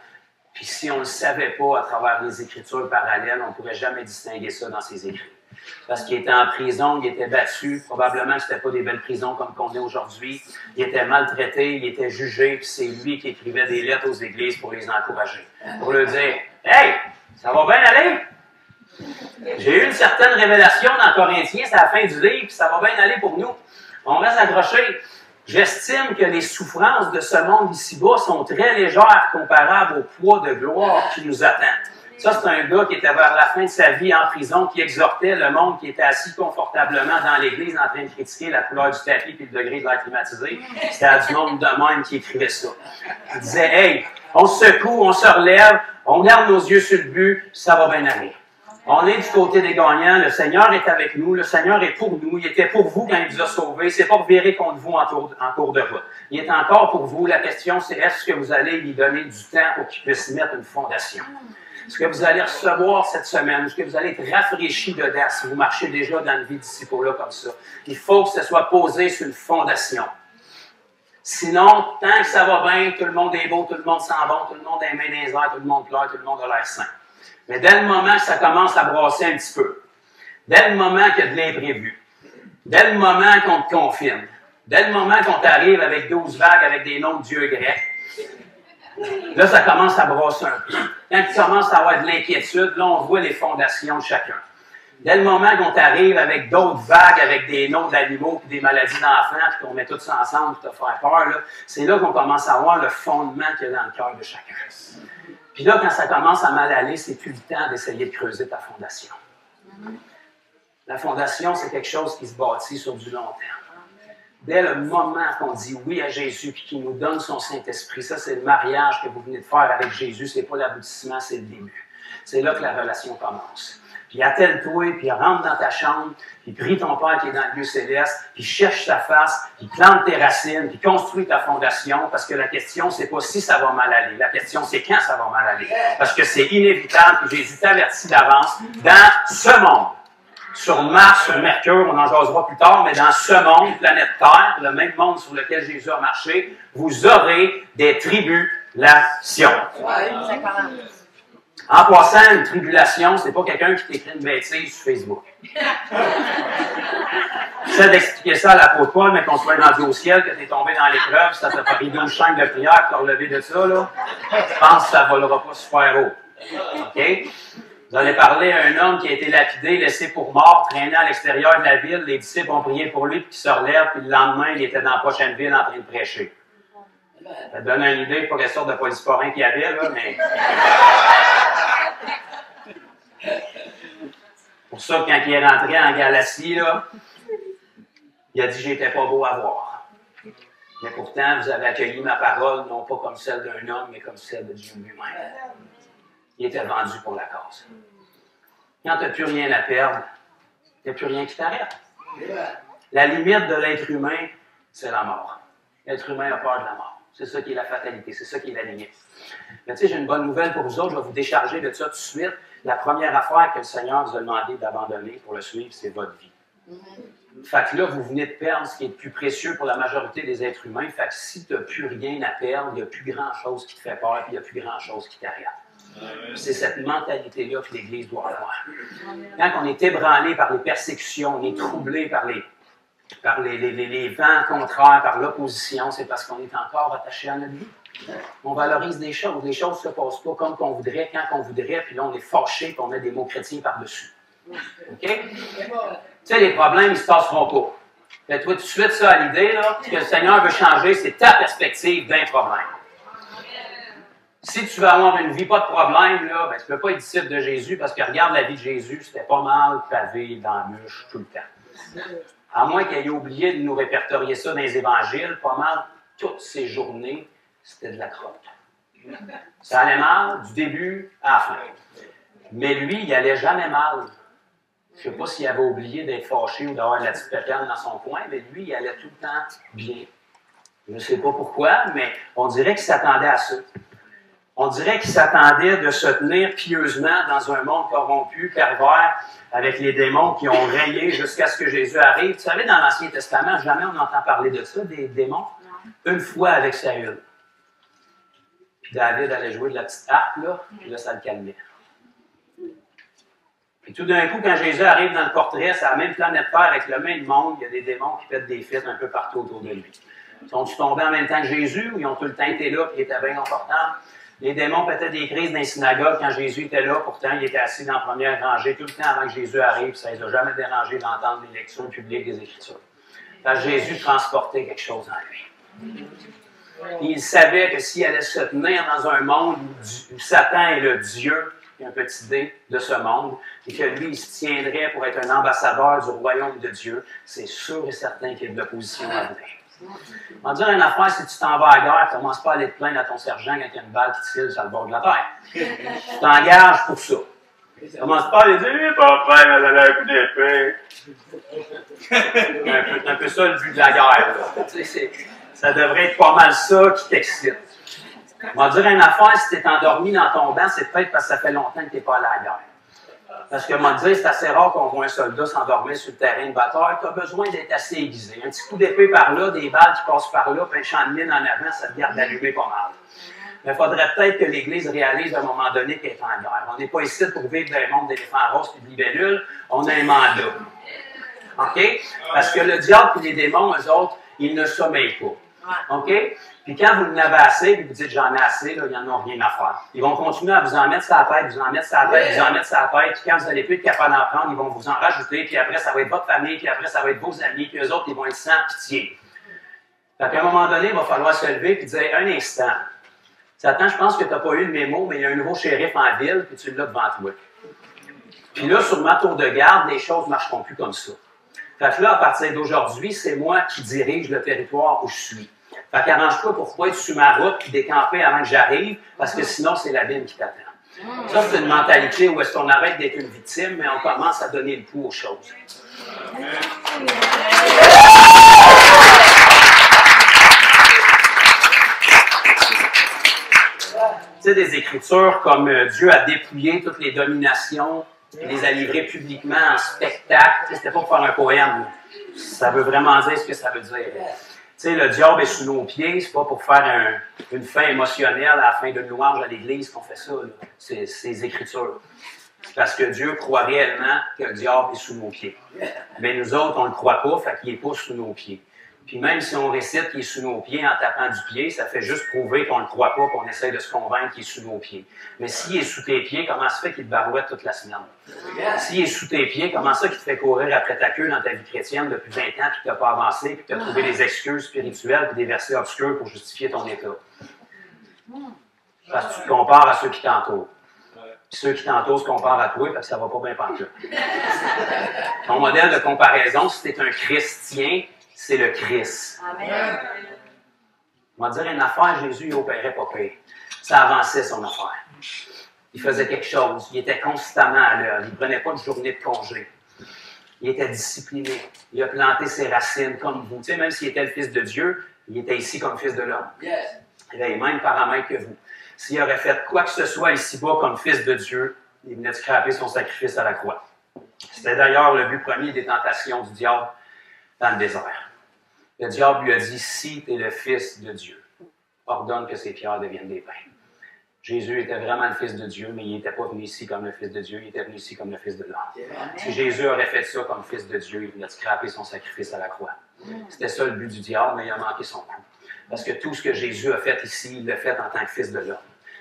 Puis si on ne le savait pas à travers les Écritures parallèles, on ne pourrait jamais distinguer ça dans ses écrits. Parce qu'il était en prison, il était battu, probablement que ce n'était pas des belles prisons comme qu'on est aujourd'hui. Il était maltraité, il était jugé, puis c'est lui qui écrivait des lettres aux églises pour les encourager. Pour leur dire « Hey, ça va bien aller? » J'ai eu une certaine révélation dans Corinthiens, c'est à la fin du livre, puis ça va bien aller pour nous. On reste accrochés. J'estime que les souffrances de ce monde ici-bas sont très légères comparables au poids de gloire qui nous attend. Ça, c'est un gars qui était vers la fin de sa vie en prison, qui exhortait le monde qui était assis confortablement dans l'église en train de critiquer la couleur du tapis et le degré de l'air climatisé. C'était à du monde de même qui écrivait ça. Il disait « Hey, on se secoue, on se relève, on garde nos yeux sur le but, ça va bien aller. » On est du côté des gagnants, le Seigneur est avec nous, le Seigneur est pour nous, il était pour vous quand il vous a sauvés, c'est pas virer contre vous en cours de route. Il est encore pour vous, la question c'est est-ce que vous allez lui donner du temps pour qu'il puisse mettre une fondation? Est-ce que vous allez recevoir cette semaine? Est-ce que vous allez être rafraîchi dedans si vous marchez déjà dans une vie disciple-là comme ça? Il faut que ce soit posé sur une fondation. Sinon, tant que ça va bien, tout le monde est beau, tout le monde sent bon, tout le monde a les mains dans les airs, tout le monde pleure, tout le monde a l'air sain. Mais dès le moment que ça commence à brasser un petit peu, dès le moment qu'il y a de l'imprévu, dès le moment qu'on te confine, dès le moment qu'on t'arrive avec 12 vagues, avec des noms de dieux grecs, là, ça commence à brasser un peu. Quand tu commences à avoir de l'inquiétude, là, on voit les fondations de chacun. Dès le moment qu'on t'arrive avec d'autres vagues, avec des noms d'animaux et des maladies d'enfants, puis qu'on met tout ça ensemble pour te faire peur, là, c'est là qu'on commence à voir le fondement qu'il y a dans le cœur de chacun. Puis là, quand ça commence à mal aller, c'est plus le temps d'essayer de creuser ta fondation. La fondation, c'est quelque chose qui se bâtit sur du long terme. Dès le moment qu'on dit oui à Jésus et qu'il nous donne son Saint-Esprit, ça, c'est le mariage que vous venez de faire avec Jésus, c'est pas l'aboutissement, c'est le début. C'est là que la relation commence. Puis attelle-toi, puis rentre dans ta chambre, puis prie ton Père qui est dans le lieu céleste, puis cherche ta face, puis plante tes racines, puis construis ta fondation, parce que la question, c'est pas si ça va mal aller. La question, c'est quand ça va mal aller. Parce que c'est inévitable, que Jésus t'avertit d'avance, dans ce monde. Sur Mars, sur Mercure, on en jasera plus tard, mais dans ce monde, planète Terre, le même monde sur lequel Jésus a marché, vous aurez des tribulations. En passant, une tribulation, c'est pas quelqu'un qui t'écrit une bêtise sur Facebook. J'essaie d'expliquer ça à l'apôtre Paul, mais qu'on soit rendu au ciel, que t'es tombé dans l'épreuve, ça t'a pris 12 chaînes de prière pour te relever de ça, là. Je pense que ça volera pas super haut. OK? Vous allez parler à un homme qui a été lapidé, laissé pour mort, traîné à l'extérieur de la ville. Les disciples ont prié pour lui, puis il se relève, puis le lendemain, il était dans la prochaine ville en train de prêcher. Ça te donne une idée, pas quelle sorte de polysporin qu'il y avait, là, mais... Pour ça, quand il est rentré en Galatie, là, il a dit « J'étais pas beau à voir. Mais pourtant, vous avez accueilli ma parole, non pas comme celle d'un homme, mais comme celle de Dieu lui-même. » Il était vendu pour la cause. Quand tu n'as plus rien à perdre, il n'y a plus rien qui t'arrête. La limite de l'être humain, c'est la mort. L'être humain a peur de la mort. C'est ça qui est la fatalité, c'est ça qui est la limite. Mais tu sais, j'ai une bonne nouvelle pour vous autres, je vais vous décharger de ça tout de suite. La première affaire que le Seigneur vous a demandé d'abandonner pour le suivre, c'est votre vie. Fait que là, vous venez de perdre ce qui est le plus précieux pour la majorité des êtres humains. Fait que si tu n'as plus rien à perdre, il n'y a plus grand-chose qui te fait peur, puis il n'y a plus grand-chose qui t'arrête. C'est cette mentalité-là que l'Église doit avoir. Quand on est ébranlé par les persécutions, on est troublé par les par les vents contraires, par l'opposition, c'est parce qu'on est encore attaché à notre vie. On valorise des choses. Les choses ne se passent pas comme qu'on voudrait, quand qu'on voudrait, puis là, on est fâché qu'on met des mots chrétiens par-dessus. OK? Tu sais, les problèmes, ils ne se passeront pas. Fais-toi tout de suite ça à l'idée, là, ce que le Seigneur veut changer, c'est ta perspective d'un problème. Si tu veux avoir une vie, pas de problème, là, ben, tu ne peux pas être disciple de Jésus parce que regarde la vie de Jésus, c'était pas mal pavé dans la mûche tout le temps. À moins qu'il ait oublié de nous répertorier ça dans les évangiles, pas mal toutes ces journées, c'était de la crotte. Ça allait mal du début à la fin. Mais lui, il allait jamais mal. Je ne sais pas s'il avait oublié d'être fâché ou d'avoir de la petite pétane dans son coin, mais lui, il allait tout le temps bien. Je ne sais pas pourquoi, mais on dirait qu'il s'attendait à ça. On dirait qu'il s'attendait de se tenir pieusement dans un monde corrompu, pervers, avec les démons qui ont rayé jusqu'à ce que Jésus arrive. Tu savais, dans l'Ancien Testament, jamais on entend parler de ça, des démons. Une fois avec Saül. Puis David allait jouer de la petite harpe, là, puis là, ça le calmait. Puis tout d'un coup, quand Jésus arrive dans le portrait, c'est la même planète Terre avec le même monde, il y a des démons qui pètent des fêtes un peu partout autour de lui. Sont-ils tombés en même temps que Jésus ou ils ont tout le temps été là et ils étaient bien confortables? Les démons pétaient des crises dans les synagogues quand Jésus était là, pourtant il était assis dans la première rangée tout le temps avant que Jésus arrive, ça ne les a jamais dérangés d'entendre les lectures publiques des Écritures. Parce que Jésus transportait quelque chose en lui. Il savait que s'il allait se tenir dans un monde où Satan est le Dieu, il y a un petit dé de ce monde, et que lui, il se tiendrait pour être un ambassadeur du royaume de Dieu, c'est sûr et certain qu'il y a de l'opposition à venir. On va dire une affaire, si tu t'en vas à la guerre, commence pas à aller te plaindre à ton sergent quand il y a une balle qui te file sur le bord de la terre. Tu t'engages pour ça. Commence pas à aller dire, « Papa, il a un coup d'épée. » C'est un peu ça le but de la guerre. Ça devrait être pas mal ça qui t'excite. On va dire une affaire, si tu es endormi dans ton banc, c'est peut-être parce que ça fait longtemps que tu n'es pas allé à la guerre. Parce que, moi, dire, c'est assez rare qu'on voit un soldat s'endormir sur le terrain de bataille. Tu as besoin d'être assez aiguisé. Un petit coup d'épée par là, des balles qui passent par là, puis un champ de mine en avant, ça te garde allumé pas mal. Mais il faudrait peut-être que l'Église réalise à un moment donné qu'elle est en guerre. On n'est pas ici pour vivre dans le monde d'éléphants roses et de libellules. On a un mandat. OK? Parce que le diable et les démons, eux autres, ils ne sommeillent pas. OK? Puis quand vous en avez assez, puis vous dites j'en ai assez, là, ils n'en ont rien à faire. Ils vont continuer à vous en mettre sur la tête, vous en mettre sur la tête, vous en mettre sur la tête, puis quand vous n'allez plus être capable d'en prendre, ils vont vous en rajouter, puis après ça va être votre famille, puis après ça va être vos amis, puis eux autres, ils vont être sans pitié. Fait qu'à un moment donné, il va falloir se lever et dire un instant. Satan, je pense que tu n'as pas eu le mémo, mais il y a un nouveau shérif en ville, puis tu l'as devant toi. Puis là, sur ma tour de garde, les choses ne marcheront plus comme ça. Fait que là, à partir d'aujourd'hui, c'est moi qui dirige le territoire où je suis. Fait qu'arrange-toi pour pas être sur ma route et décamper avant que j'arrive, parce que sinon, c'est l'abîme qui t'attend. Ça, c'est une mentalité où est-ce qu'on arrête d'être une victime, mais on commence à donner le pouls aux choses. Tu sais, des écritures comme Dieu a dépouillé toutes les dominations et les a livrées publiquement en spectacle. C'était pas pour faire un poème. Ça veut vraiment dire ce que ça veut dire. Tu sais, le diable est sous nos pieds, c'est pas pour faire une fin émotionnelle à la fin d'une louange à l'église qu'on fait ça, ces écritures. C'est parce que Dieu croit réellement que le diable est sous nos pieds. Mais nous autres, on ne le croit pas, fait qu'il n'est pas sous nos pieds. Puis même si on récite qu'il est sous nos pieds en tapant du pied, ça fait juste prouver qu'on ne le croit pas, qu'on essaie de se convaincre qu'il est sous nos pieds. Mais s'il est sous tes pieds, comment ça fait qu'il te barouette toute la semaine? S'il est sous tes pieds, comment ça qu'il te fait courir après ta queue dans ta vie chrétienne depuis 20 ans, puis que tu n'as pas avancé, puis que tu as trouvé des excuses spirituelles, puis des versets obscurs pour justifier ton état? Parce que tu te compares à ceux qui t'entourent. Puis ceux qui t'entourent se comparent à toi, parce que ça ne va pas bien partout. Ton modèle de comparaison, si tu es un chrétien, c'est le Christ. Amen. On va dire une affaire, Jésus, il opérait pas pire. Ça avançait son affaire. Il faisait quelque chose. Il était constamment à l'heure. Il ne prenait pas de journée de congé. Il était discipliné. Il a planté ses racines comme vous. Tu sais, même s'il était le Fils de Dieu, il était ici comme Fils de l'homme. Yes. Il avait les mêmes paramètres que vous. S'il aurait fait quoi que ce soit ici-bas comme Fils de Dieu, il venait de scraper son sacrifice à la croix. C'était d'ailleurs le but premier des tentations du diable dans le désert. Le diable lui a dit, si tu es le Fils de Dieu, ordonne que ces pierres deviennent des pains. Jésus était vraiment le Fils de Dieu, mais il n'était pas venu ici comme le Fils de Dieu, il était venu ici comme le Fils de l'homme. Si Jésus aurait fait ça comme Fils de Dieu, il venait de scraper son sacrifice à la croix. C'était ça le but du diable, mais il a manqué son coup. Parce que tout ce que Jésus a fait ici, il l'a fait en tant que Fils de l'homme.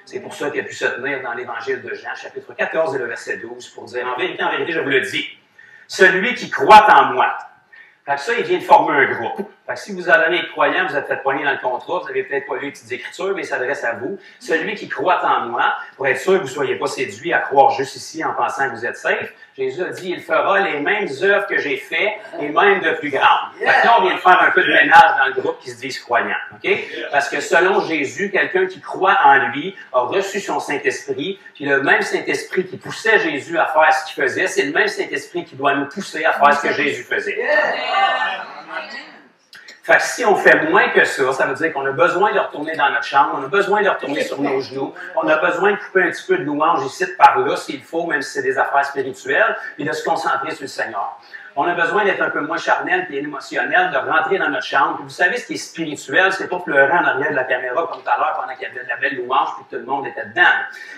C'est pour ça qu'il a pu se tenir dans l'Évangile de Jean, chapitre 14 et le verset 12, pour dire, en vérité, je vous le dis, celui qui croit en moi. Fait que ça, il vient de former un groupe. Fait que si vous en donnez les croyants, vous êtes fait poigner dans le contrat, vous n'avez peut-être pas lu les petites écritures, mais il s'adresse à vous. Celui qui croit en moi, pour être sûr que vous ne soyez pas séduits à croire juste ici en pensant que vous êtes safe, Jésus a dit, il fera les mêmes œuvres que j'ai faites et même de plus grandes. Fait que là, on vient de faire un peu de ménage dans le groupe qui se disent croyants. OK? Parce que selon Jésus, quelqu'un qui croit en lui a reçu son Saint-Esprit, puis le même Saint-Esprit qui poussait Jésus à faire ce qu'il faisait, c'est le même Saint-Esprit qui doit nous pousser à faire ce que Jésus faisait. Fait que si on fait moins que ça veut dire qu'on a besoin de retourner dans notre chambre, on a besoin de retourner sur nos genoux, on a besoin de couper un petit peu de louange ici, par là, s'il faut, même si c'est des affaires spirituelles, et de se concentrer sur le Seigneur. On a besoin d'être un peu moins charnel et émotionnel, de rentrer dans notre chambre. Puis vous savez, ce qui est spirituel, c'est pas pleurer en arrière de la caméra comme tout à l'heure pendant qu'il y avait de la belle louange puis que tout le monde était dedans.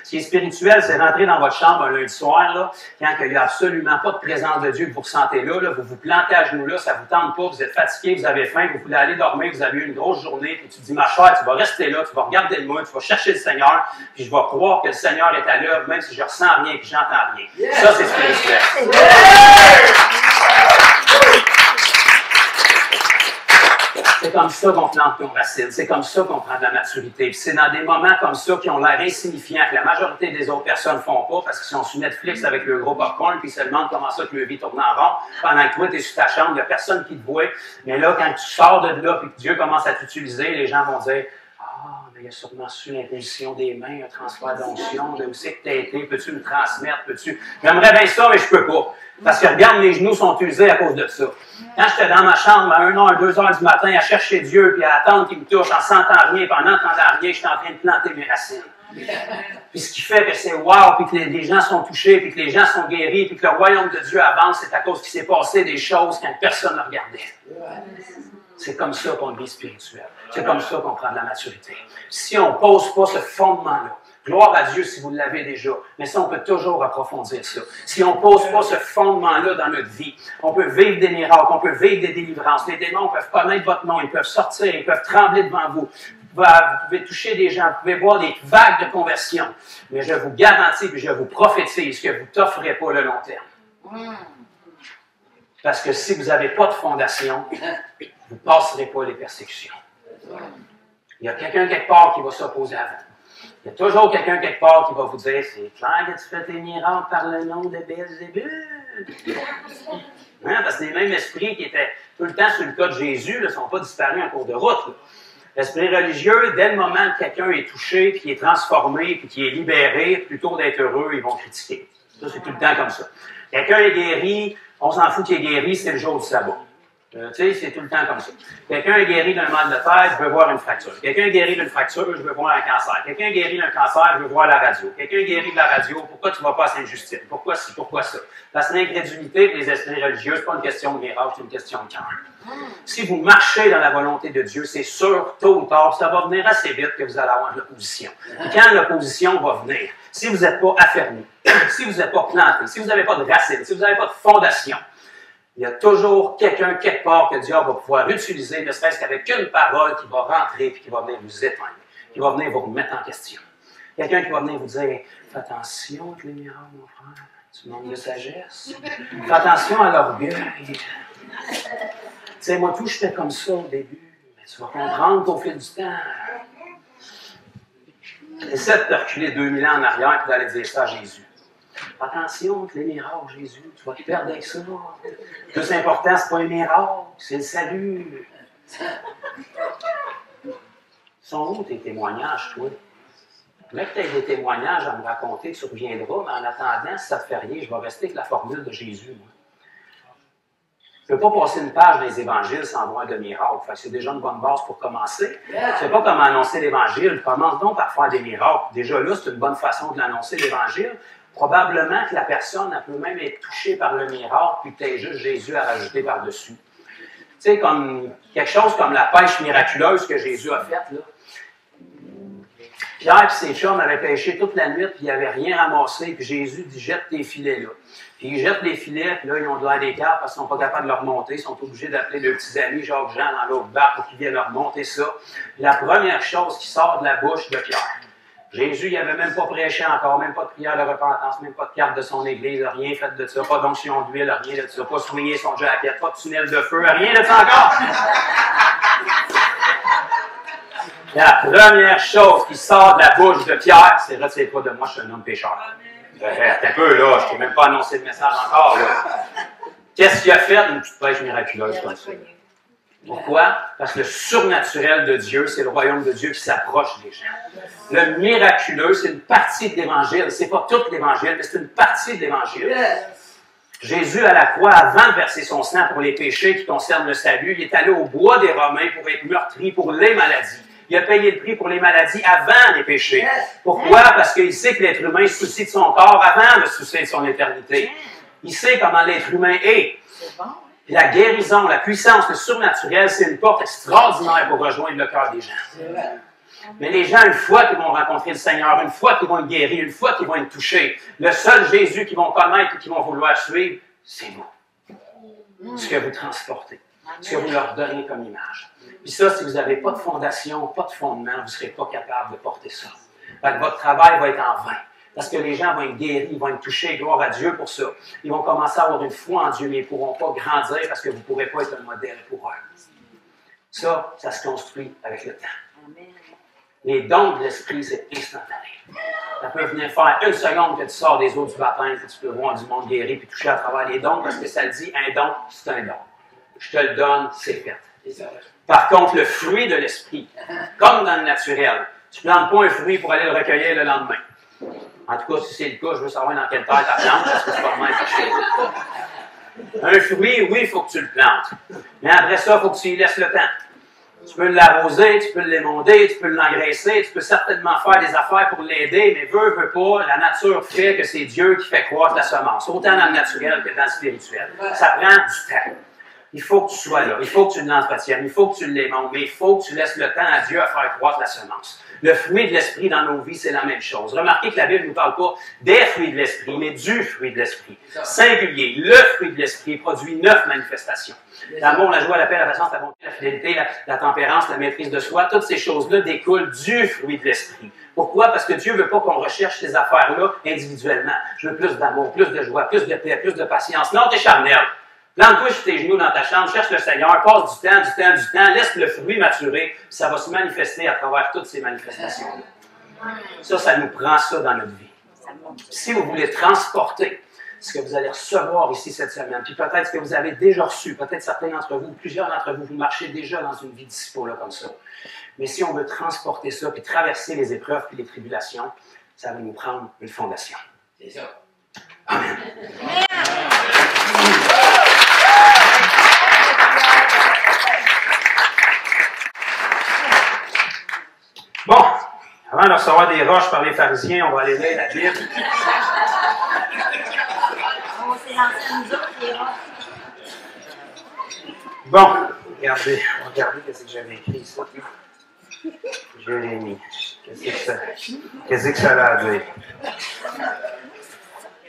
Ce qui est spirituel, c'est rentrer dans votre chambre un lundi soir, là, quand il n'y a absolument pas de présence de Dieu que vous ressentez là, vous vous plantez à genoux là, ça vous tente pas, vous êtes fatigué, vous avez faim, vous voulez aller dormir, vous avez eu une grosse journée, puis tu te dis, ma chère, tu vas rester là, tu vas regarder le mur, tu vas chercher le Seigneur, puis je vais croire que le Seigneur est à l'œuvre, même si je ressens rien et que j'entends rien. Ça, c'est spirituel. C'est comme ça qu'on plante nos racines, c'est comme ça qu'on prend de la maturité. Puis c'est dans des moments comme ça qui ont l'air insignifiants, que la majorité des autres personnes ne font pas, parce qu'ils sont sur Netflix avec le gros popcorn, puis ils se demandent comment ça que leur vie tourne en rond, pendant que toi, tu es sur ta chambre, il n'y a personne qui te voit. Mais là, quand tu sors de là, puis que Dieu commence à t'utiliser, les gens vont dire, il y a sûrement su l'imposition des mains, un transfert d'onction, de où c'est que tu as été, peux-tu me transmettre, peux-tu... J'aimerais bien ça, mais je peux pas. Parce que regarde, mes genoux sont usés à cause de ça. Quand j'étais dans ma chambre à 1h, 2h du matin à chercher Dieu, puis à attendre qu'il me touche, en sentant rien, puis en n'entendant rien, j'étais en train de planter mes racines. Puis ce qui fait que c'est wow, puis que les gens sont touchés, puis que les gens sont guéris, puis que le royaume de Dieu avance, c'est à cause qu'il s'est passé des choses quand personne ne regardait. C'est comme ça qu'on vit spirituel. C'est comme ça qu'on prend de la maturité. Si on ne pose pas ce fondement-là, gloire à Dieu si vous l'avez déjà, mais ça, on peut toujours approfondir ça. Si on ne pose pas ce fondement-là dans notre vie, on peut vivre des miracles, on peut vivre des délivrances. Les démons peuvent connaître votre nom, ils peuvent sortir, ils peuvent trembler devant vous. Vous pouvez toucher des gens, vous pouvez voir des vagues de conversion. Mais je vous garantis, puis je vous prophétise que vous ne t'offrez pas le long terme. Parce que si vous n'avez pas de fondation, vous ne passerez pas les persécutions. Il y a quelqu'un quelque part qui va s'opposer à vous. Il y a toujours quelqu'un quelque part qui va vous dire, c'est clair que tu fais tes miracles par le nom de Belzébul. Hein? Parce que les mêmes esprits qui étaient tout le temps sur le cas de Jésus ne sont pas disparus en cours de route. L'esprit religieux, dès le moment que quelqu'un est touché, puis qui est transformé, puis qui est libéré, plutôt d'être heureux, ils vont critiquer. Ça, c'est tout le temps comme ça. Quelqu'un est guéri, on s'en fout qu'il est guéri, c'est le jour du sabbat. Tu sais, c'est tout le temps comme ça. Quelqu'un est guéri d'un mal de tête, je veux voir une fracture. Quelqu'un est guéri d'une fracture, je veux voir un cancer. Quelqu'un est guéri d'un cancer, je veux voir la radio. Quelqu'un est guéri de la radio, pourquoi tu ne vas pas à Sainte-Justine? Pourquoi ci, pourquoi ça? Parce que l'incrédulité et les esprits religieux, ce n'est pas une question de miracle, c'est une question de cœur. Si vous marchez dans la volonté de Dieu, c'est sûr, tôt ou tard, ça va venir assez vite que vous allez avoir de l'opposition. Et quand l'opposition va venir, si vous n'êtes pas affermi, si vous n'êtes pas planté, si vous n'avez pas de racines, si vous n'avez pas de fondation, il y a toujours quelqu'un, quelque part, que Dieu va pouvoir utiliser, ne serait-ce qu'avec une parole qui va rentrer et qui va venir vous éteindre, qui va venir vous remettre en question. Quelqu'un qui va venir vous dire, fais attention avec les miracles, mon frère, tu manques de sagesse. Fais attention à l'orgueil. Tu sais, moi, tout, j'étais comme ça au début, mais tu vas comprendre qu'au fil du temps, essaie de te reculer 2000 ans en arrière et d'aller dire ça à Jésus. Attention avec les miracles, Jésus, tu vas te perdre avec ça. Le plus important, c'est pas un miracle, c'est le salut. Sont où tes témoignages, toi? Mais que tu aies des témoignages à me raconter, tu reviendras, mais en attendant, si ça ne te fait rien, je vais rester avec la formule de Jésus, moi. Je ne peux pas passer une page dans les évangiles sans voir de miracles. C'est déjà une bonne base pour commencer. Tu ne sais pas comment annoncer l'évangile. Commence donc par faire des miracles. Déjà là, c'est une bonne façon de l'annoncer, l'évangile. Probablement que la personne, elle peut même être touchée par le miracle, puis que tu aies juste Jésus à rajouter par-dessus. Tu sais, comme quelque chose comme la pêche miraculeuse que Jésus a faite, là. Pierre et ses chums avaient pêché toute la nuit, puis ils n'avaient rien ramassé. Puis Jésus dit, jette tes filets là. Puis ils jettent les filets, puis là, ils ont de l'air d'écart parce qu'ils ne sont pas capables de leur remonter. Ils sont obligés d'appeler leurs petits amis, Jacques-Jean, dans l'autre barque pour qu'ils viennent leur remonter ça. Puis la première chose qui sort de la bouche de Pierre, Jésus, il n'avait même pas prêché encore, même pas de prière de repentance, même pas de carte de son église, rien fait de ça, pas d'onction d'huile, rien de ça, pas soigné son jacket, pas de tunnel de feu, rien de ça encore. La première chose qui sort de la bouche de Pierre, c'est « Retire-toi de moi, je suis un homme pécheur. » Attends un peu, là, je t'ai même pas annoncé le message encore, là. Qu'est-ce qu'il a fait? Une petite pêche miraculeuse comme ça. Pourquoi? Parce que le surnaturel de Dieu, c'est le royaume de Dieu qui s'approche des gens. Le miraculeux, c'est une partie de l'Évangile. C'est pas tout l'Évangile, mais c'est une partie de l'Évangile. Jésus, à la croix, avant de verser son sang pour les péchés qui concernent le salut, il est allé au bois des Romains pour être meurtri pour les maladies. Il a payé le prix pour les maladies avant les péchés. Pourquoi? Parce qu'il sait que l'être humain se soucie de son corps avant de se soucier de son éternité. Il sait comment l'être humain est. Puis la guérison, la puissance, le surnaturel, c'est une porte extraordinaire pour rejoindre le cœur des gens. Mais les gens, une fois qu'ils vont rencontrer le Seigneur, une fois qu'ils vont être guéris, une fois qu'ils vont être touchés, le seul Jésus qu'ils vont connaître et qu'ils vont vouloir suivre, c'est vous. Ce que vous transportez, ce que vous leur donnez comme image. Puis ça, si vous n'avez pas de fondation, pas de fondement, vous ne serez pas capable de porter ça. Fait que votre travail va être en vain. Parce que les gens vont être guéris, ils vont être touchés, gloire à Dieu pour ça. Ils vont commencer à avoir une foi en Dieu, mais ils ne pourront pas grandir parce que vous ne pourrez pas être un modèle pour eux. Ça se construit avec le temps. Les dons de l'Esprit, c'est instantané. Ça peut venir faire une seconde que tu sors des eaux du baptême, que tu peux voir du monde guéri puis toucher à travers les dons, parce que ça dit, un don, c'est un don. Je te le donne, c'est fait. Par contre, le fruit de l'Esprit, comme dans le naturel, tu ne plantes pas un fruit pour aller le recueillir le lendemain. En tout cas, si c'est le cas, je veux savoir dans quelle terre tu plantes, parce que c'est pas le même que un fruit, oui, il faut que tu le plantes. Mais après ça, il faut que tu y laisses le temps. Tu peux l'arroser, tu peux l'émonder, tu peux l'engraisser, tu peux certainement faire des affaires pour l'aider, mais veux pas, la nature fait que c'est Dieu qui fait croître la semence, autant dans le naturel que dans le spirituel. Ça prend du temps. Il faut que tu sois là, il faut que tu l'entretiennes, il faut que tu l'émondes, mais il faut que tu laisses le temps à Dieu à faire croître la semence. Le fruit de l'Esprit dans nos vies, c'est la même chose. Remarquez que la Bible ne nous parle pas des fruits de l'Esprit, mais du fruit de l'Esprit. Singulier, le fruit de l'Esprit produit 9 manifestations. L'amour, la joie, la paix, la patience, la bonté, la fidélité, la tempérance, la maîtrise de soi, toutes ces choses-là découlent du fruit de l'Esprit. Pourquoi? Parce que Dieu ne veut pas qu'on recherche ces affaires-là individuellement. Je veux plus d'amour, plus de joie, plus de paix, plus de patience. Non, t'es charnel. Plante-toi sur tes genoux dans ta chambre, cherche le Seigneur, passe du temps, laisse le fruit maturer, puis ça va se manifester à travers toutes ces manifestations-là. Ça nous prend ça dans notre vie. Si vous voulez transporter ce que vous allez recevoir ici cette semaine, puis peut-être ce que vous avez déjà reçu, peut-être certains d'entre vous, plusieurs d'entre vous, vous marchez déjà dans une vie de disciple comme ça. Mais si on veut transporter ça, puis traverser les épreuves, puis les tribulations, ça va nous prendre une fondation. C'est ça. Amen. Bon, avant de recevoir des roches par les pharisiens, on va aller lire la Bible. On s'est lancé nous autres, les roches. Bon, regardez ce que j'avais écrit ici. Jérémie. Qu'est-ce que ça a à dire?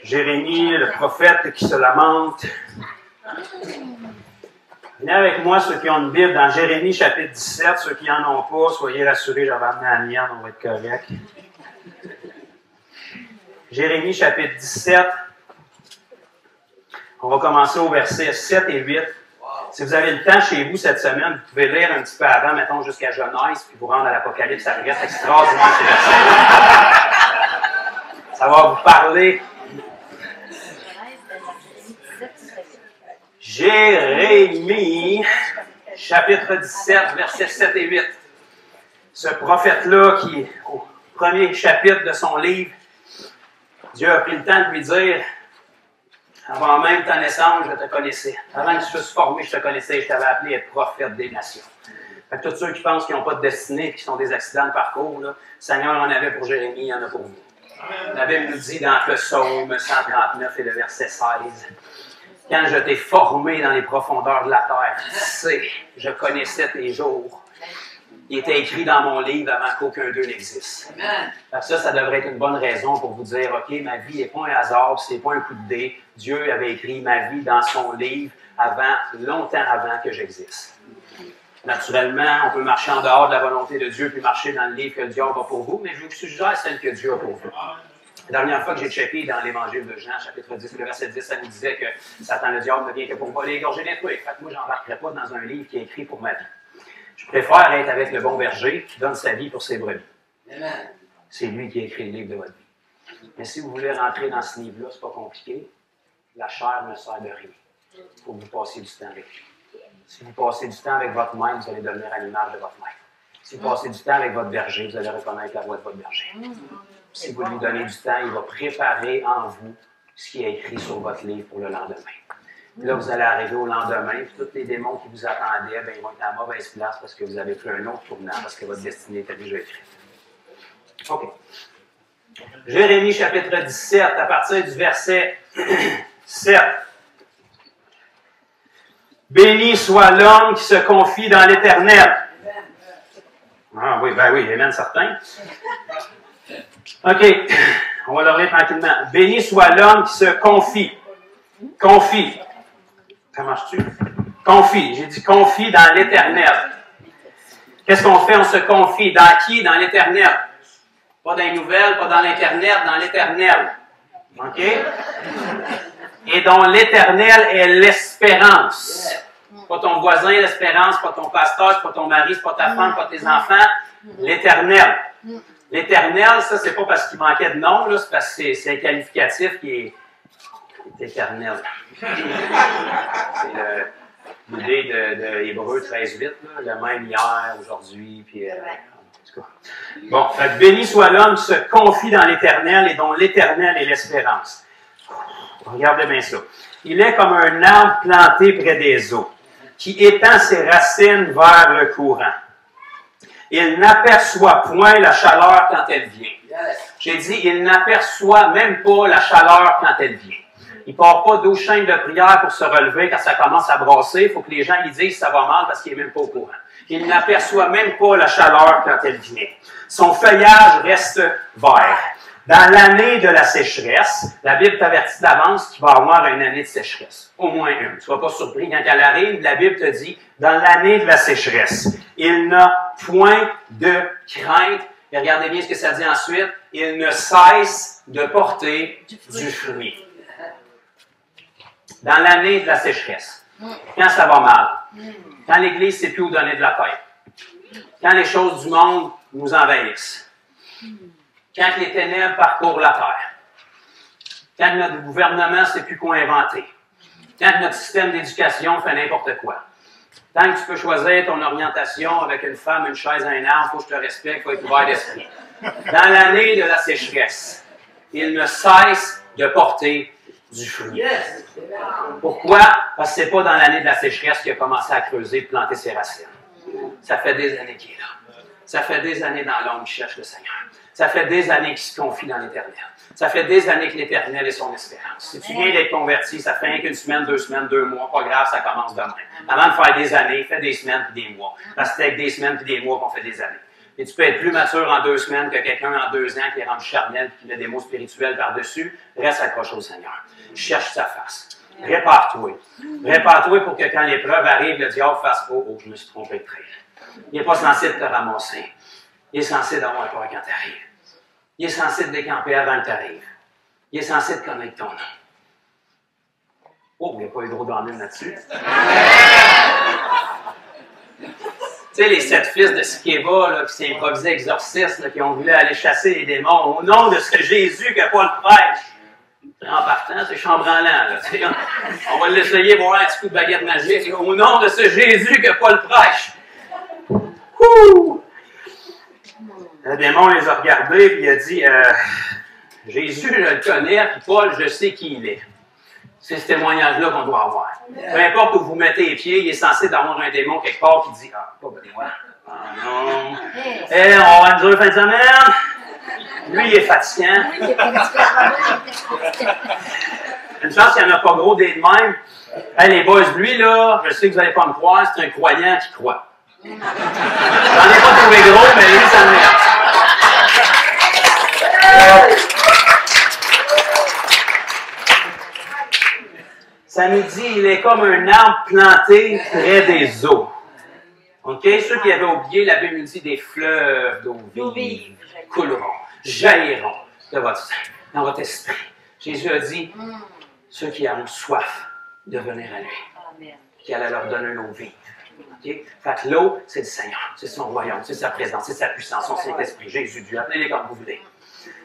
Jérémie, le prophète qui se lamente. Venez avec moi, ceux qui ont une Bible, dans Jérémie chapitre 17. Ceux qui n'en ont pas, soyez rassurés, j'avais amené la mienne, on va être correct. Jérémie chapitre 17. On va commencer au verset 7 et 8. Si vous avez le temps chez vous cette semaine, vous pouvez lire un petit peu avant, mettons jusqu'à Genèse, puis vous rendre à l'Apocalypse, ça reste extraordinaire ces versets. Ça va vous parler. Jérémie, chapitre 17, versets 7 et 8. Ce prophète-là, qui est au premier chapitre de son livre, Dieu a pris le temps de lui dire, avant même ta naissance, je te connaissais. Avant que tu sois formé, je te connaissais et je t'avais appelé à être prophète des nations. Fait que tous ceux qui pensent qu'ils n'ont pas de destinée et qui sont des accidents de parcours, là, le Seigneur en avait pour Jérémie, il en a pour vous. La Bible nous dit dans le psaume 139 et le verset 16, quand je t'ai formé dans les profondeurs de la terre, tu sais, je connaissais tes jours. Il était écrit dans mon livre avant qu'aucun d'eux n'existe. Ça devrait être une bonne raison pour vous dire, OK, ma vie n'est pas un hasard, c'est pas un coup de dé. Dieu avait écrit ma vie dans son livre longtemps avant que j'existe. Naturellement, on peut marcher en dehors de la volonté de Dieu puis marcher dans le livre que Dieu a pour vous, mais je vous suggère celle que Dieu a pour vous. La dernière fois que j'ai checké dans l'Évangile de Jean, chapitre 10, le verset 10, ça nous disait que Satan le diable ne vient que pour voler, égorger, détruire. Fait que moi, je n'embarquerai pas dans un livre qui est écrit pour ma vie. Je préfère être avec le bon berger qui donne sa vie pour ses brebis. C'est lui qui a écrit le livre de votre vie. Mais si vous voulez rentrer dans ce livre-là, c'est pas compliqué. La chair ne sert de rien. Il faut que vous passiez du temps avec lui. Si vous passez du temps avec votre maître, vous allez devenir à l'image de votre maître. Si vous passez du temps avec votre berger, vous allez reconnaître la voix de votre berger. Si vous lui donnez du temps, il va préparer en vous ce qui est écrit sur votre livre pour le lendemain. Puis là, vous allez arriver au lendemain, puis tous les démons qui vous attendaient, bien, ils vont être à la mauvaise place parce que vous avez pris un autre tournant, parce que votre destinée était déjà écrite. OK. Jérémie, chapitre 17, à partir du verset 7. Béni soit l'homme qui se confie dans l'Éternel. Ah oui, ben oui, amen, certain. OK, on va le relire tranquillement. Béni soit l'homme qui se confie. Confie. Ça marche-tu? Confie. J'ai dit confie dans l'Éternel. Qu'est-ce qu'on fait? On se confie. Dans qui? Dans l'Éternel. Pas dans les nouvelles, pas dans l'Internet, dans l'Éternel. OK? Et dont l'Éternel est l'espérance. Pas ton voisin, l'espérance, pas ton pasteur, c'est pas ton mari, c'est pas ta femme, pas tes enfants. L'Éternel. L'Éternel, ça, c'est pas parce qu'il manquait de nom, là, c'est parce que c'est un qualificatif qui est éternel. C'est l'idée de Hébreux 13:8, le même hier, aujourd'hui, puis... en tout cas. Bon, fait que béni soit l'homme qui se confie dans l'Éternel et dont l'Éternel est l'espérance. Regardez bien ça. Il est comme un arbre planté près des eaux, qui étend ses racines vers le courant. Il n'aperçoit point la chaleur quand elle vient. J'ai dit, il n'aperçoit même pas la chaleur quand elle vient. Il ne part pas d'eau chaîne de prière pour se relever quand ça commence à brasser. Il faut que les gens lui disent que ça va mal parce qu'il n'est même pas au courant. Il n'aperçoit même pas la chaleur quand elle vient. Son feuillage reste vert. Dans l'année de la sécheresse, la Bible t'avertit d'avance qu'il va y avoir une année de sécheresse. Au moins une. Tu ne sois pas surpris quand elle arrive. La Bible te dit, dans l'année de la sécheresse, il n'a point de crainte. Et regardez bien ce que ça dit ensuite. Il ne cesse de porter du fruit. Dans l'année de la sécheresse, quand ça va mal, quand l'Église ne sait plus où donner de la tête, quand les choses du monde nous envahissent, quand les ténèbres parcourent la terre, quand notre gouvernement ne sait plus quoi inventer, quand notre système d'éducation fait n'importe quoi, tant que tu peux choisir ton orientation avec une femme, une chaise, un arbre, il faut que je te respecte, il faut être ouvert d'esprit. Dans l'année de la sécheresse, il ne cesse de porter du fruit. Pourquoi? Parce que ce n'est pas dans l'année de la sécheresse qu'il a commencé à creuser et planter ses racines. Ça fait des années qu'il est là. Ça fait des années dans l'ombre qu'il cherche le Seigneur. Ça fait des années qu'il se confie dans l'Éternel. Ça fait des années que l'Éternel est son espérance. Si tu viens d'être converti, ça fait rien qu'une semaine, 2 mois, pas grave, ça commence demain. Avant de faire des années, fais des semaines puis des mois. Parce que c'est avec des semaines puis des mois qu'on fait des années. Et tu peux être plus mature en 2 semaines que quelqu'un en 2 ans qui est rendu charnel et qui met des mots spirituels par-dessus. Reste accroché au Seigneur. Cherche sa face. Répare-toi. Répare-toi pour que quand l'épreuve arrive, le diable fasse « Oh, je me suis trompé de train. » Il n'est pas censé te ramasser. Il est censé d'avoir peur quand tu arrives. Il est censé te décamper avant que tu arrives. Il est censé te connaître ton nom. Oh, il n'y a pas eu de droit d'emmène là-dessus. Tu sais, les 7 fils de Sceva, là, qui s'est improvisé exorcistes, là, qui ont voulu aller chasser les démons, au nom de ce Jésus que Paul prêche. En partant, c'est chambranlant. Là, on va l'essayer, voir un petit coup de baguette magique. Au nom de ce Jésus que Paul prêche. Ouh! Le démon les a regardés et il a dit Jésus, je le connais, puis Paul, je sais qui il est. C'est ce témoignage-là qu'on doit avoir. Peu importe où vous mettez les pieds, il est censé d'avoir un démon quelque part qui dit ah, pas besoin. Ah non. Eh, on va une dure fin de semaine. Lui, il est fatigant. Une chance qu'il n'y en a pas gros des de même. Hey, les boys, lui, là, je sais que vous n'allez pas me croire, c'est un croyant qui croit. J'en ai pas trouvé gros, mais lui, ça me Ça nous dit, il est comme un arbre planté près des eaux. OK? Ceux qui avaient oublié, la Bible nous dit des fleuves d'eau vive couleront, jailliront de votre sein, dans votre esprit. Jésus a dit, ceux qui ont soif de venir à lui, qui allait leur donner l'eau vive. Okay? Fait que l'eau, c'est le Seigneur, c'est son royaume, c'est sa présence, c'est sa puissance, son Saint-Esprit, Jésus, Dieu, appelez-les comme vous voulez.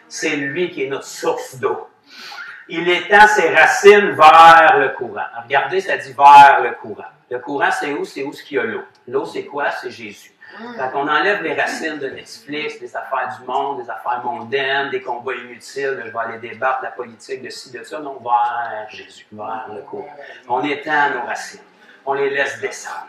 C'est lui qui est notre source d'eau. Il étend ses racines vers le courant. Regardez, ça dit vers le courant. Le courant, c'est où? C'est où ce qu'il y a l'eau. L'eau, c'est quoi? C'est Jésus. Fait qu'on enlève les racines de Netflix, des affaires du monde, des affaires mondaines, des combats inutiles, je vais aller débattre la politique de ci, de ça. Non, vers Jésus, vers le courant. On étend nos racines. On les laisse descendre.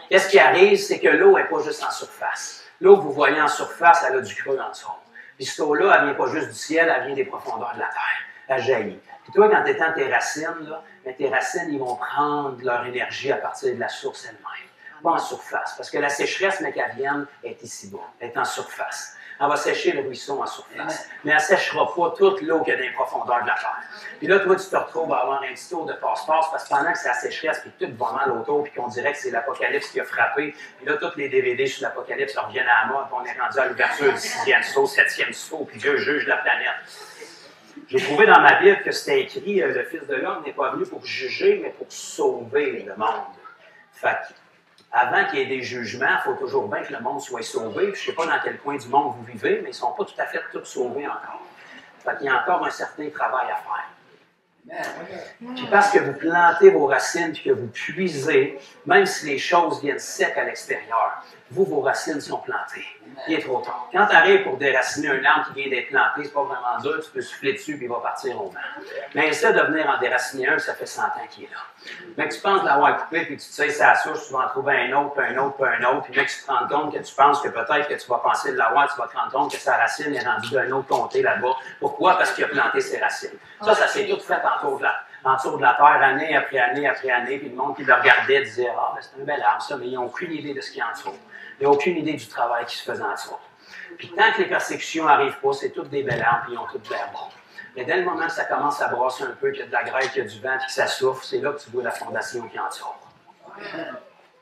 Qu'est-ce qui arrive? C'est que l'eau n'est pas juste en surface. L'eau que vous voyez en surface, elle a du creux en dessous. Puis cette eau-là, elle ne vient pas juste du ciel, elle vient des profondeurs de la terre. Elle jaillit. Puis toi, quand tu étends tes racines, là, mais tes racines, ils vont prendre leur énergie à partir de la source elle-même. Pas en surface. Parce que la sécheresse, mais qu'elle vienne, est ici-bas. Elle est en surface. Elle va sécher le ruisseau en surface. Mais elle ne séchera pas toute l'eau qu'il y a dans les profondeurs de la terre. Puis là, toi, tu te retrouves à avoir un petit tour de passe-passe parce que pendant que c'est la sécheresse, puis tout va mal autour, puis qu'on dirait que c'est l'Apocalypse qui a frappé, puis là, tous les DVD sur l'Apocalypse reviennent à la mode, puis on est rendu à l'ouverture du 6e saut, 7e saut, puis Dieu juge la planète. J'ai trouvé dans ma Bible que c'était écrit le Fils de l'homme n'est pas venu pour juger, mais pour sauver le monde. Fait avant qu'il y ait des jugements, il faut toujours bien que le monde soit sauvé. Je ne sais pas dans quel coin du monde vous vivez, mais ils ne sont pas tout à fait tous sauvés encore. Fait qu'il y a encore un certain travail à faire. Puis parce que vous plantez vos racines et que vous puisez, même si les choses viennent secs à l'extérieur, vos racines sont plantées. Il est trop tard. Quand tu arrives pour déraciner un arbre qui vient d'être planté, c'est pas vraiment dur, tu peux souffler dessus et il va partir au vent. Mais essaie de venir en déraciner un, ça fait 100 ans qu'il est là. Mais que tu penses l'avoir coupé, puis tu sais, c'est à souche, tu vas en trouver un autre, puis un autre, puis un autre, puis là, tu te rends compte que tu penses que peut-être que tu vas penser de l'avoir, tu vas te rendre compte que sa racine est rendue d'un autre comté là-bas. Pourquoi? Parce qu'il a planté ses racines. Ça s'est tout fait en dessous de la terre, année après année après année, puis le monde qui le regardait disait « Ah, ben, c'est un bel arbre, ça », mais ils n'ont aucune idée de ce qu'il y a en dessous. Ils n'ont aucune idée du travail qui se faisait en dessous. Puis tant que les persécutions n'arrivent pas, c'est toutes des belles arbres, puis ils ont toutes l'air bon. Mais dès le moment que ça commence à brasser un peu, qu'il y a de la grêle, qu'il y a du vent, puis que ça souffle, c'est là que tu vois la fondation qui en dessous.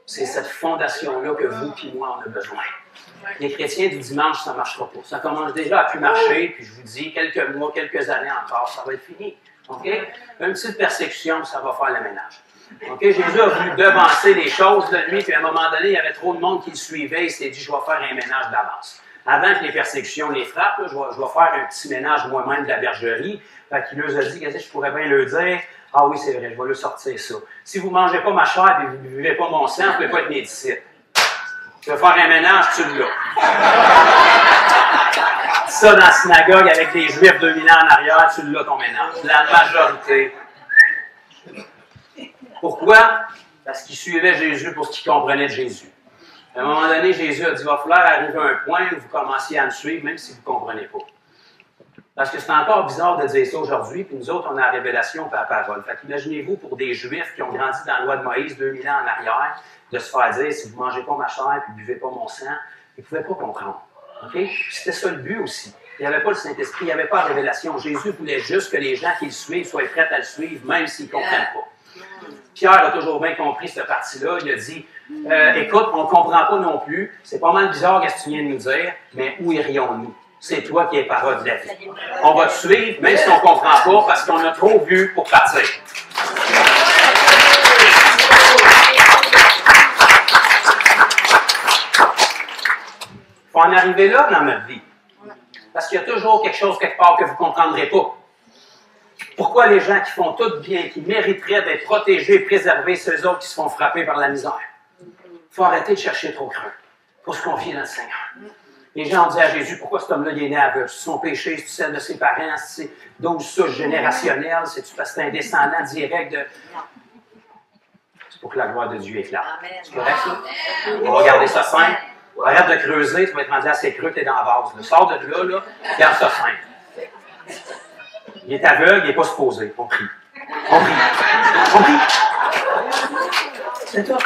C'est cette fondation-là que vous et moi, on a besoin. Les chrétiens du dimanche, ça ne marchera pas. Ça commence déjà à plus marcher, puis je vous dis, quelques mois, quelques années encore, ça va être fini. OK? Une petite persécution, ça va faire le ménage. OK? Jésus a voulu devancer les choses de lui, puis à un moment donné, il y avait trop de monde qui le suivait, il s'est dit, je vais faire un ménage d'avance. Avant que les persécutions les frappent, là, je vais faire un petit ménage moi-même de la bergerie. Fait qu'il leur a dit, qu'est-ce que je pourrais bien leur dire? Ah oui, c'est vrai, je vais leur sortir ça. Si vous ne mangez pas ma chair et vous ne buvez pas mon sang, vous ne pouvez pas être mes disciples. Tu veux faire un ménage, tu l'as. Ça, dans la synagogue, avec les Juifs 2000 ans en arrière, tu l'as ton ménage. La majorité. Pourquoi? Parce qu'ils suivaient Jésus pour ce qu'ils comprenaient de Jésus. À un moment donné, Jésus a dit, il va falloir arriver à un point où vous commenciez à me suivre, même si vous ne comprenez pas. Parce que c'est encore bizarre de dire ça aujourd'hui, puis nous autres, on a la révélation par la parole. Fait qu'imaginez-vous pour des Juifs qui ont grandi dans la loi de Moïse 2000 ans en arrière, de se faire dire, si vous ne mangez pas ma chair et ne buvez pas mon sang, ils ne pouvaient pas comprendre. Okay? C'était ça le but aussi. Il n'y avait pas le Saint-Esprit, il n'y avait pas la révélation. Jésus voulait juste que les gens qui le suivent soient prêts à le suivre, même s'ils ne comprennent pas. Pierre a toujours bien compris cette partie-là. Il a dit, écoute, on ne comprend pas non plus. C'est pas mal bizarre ce que tu viens de nous dire, mais où irions-nous? C'est toi qui es parole de la vie. On va te suivre, même si on ne comprend pas, parce qu'on a trop vu pour partir. Il faut en arriver là dans notre vie. Parce qu'il y a toujours quelque chose quelque part que vous ne comprendrez pas. Pourquoi les gens qui font tout bien, qui mériteraient d'être protégés et préservés, c'est eux autres qui se font frapper par la misère? Il faut arrêter de chercher trop creux. Il faut se confier dans le Seigneur. Les gens ont dit à Jésus, pourquoi cet homme-là il est né aveugle? C'est son péché, c'est celle de ses parents, c'est 12 souches générationnelles, c'est-tu parce que c'est un descendant direct de... C'est pour que la gloire de Dieu éclate. C'est correct ça? On va garder ça simple. Arrête de creuser, tu vas être rendu assez creux, tu es dans la vase. Le sort de là, garde ça simple. Il est aveugle, il n'est pas supposé. On prie. On prie. On prie. C'est tout.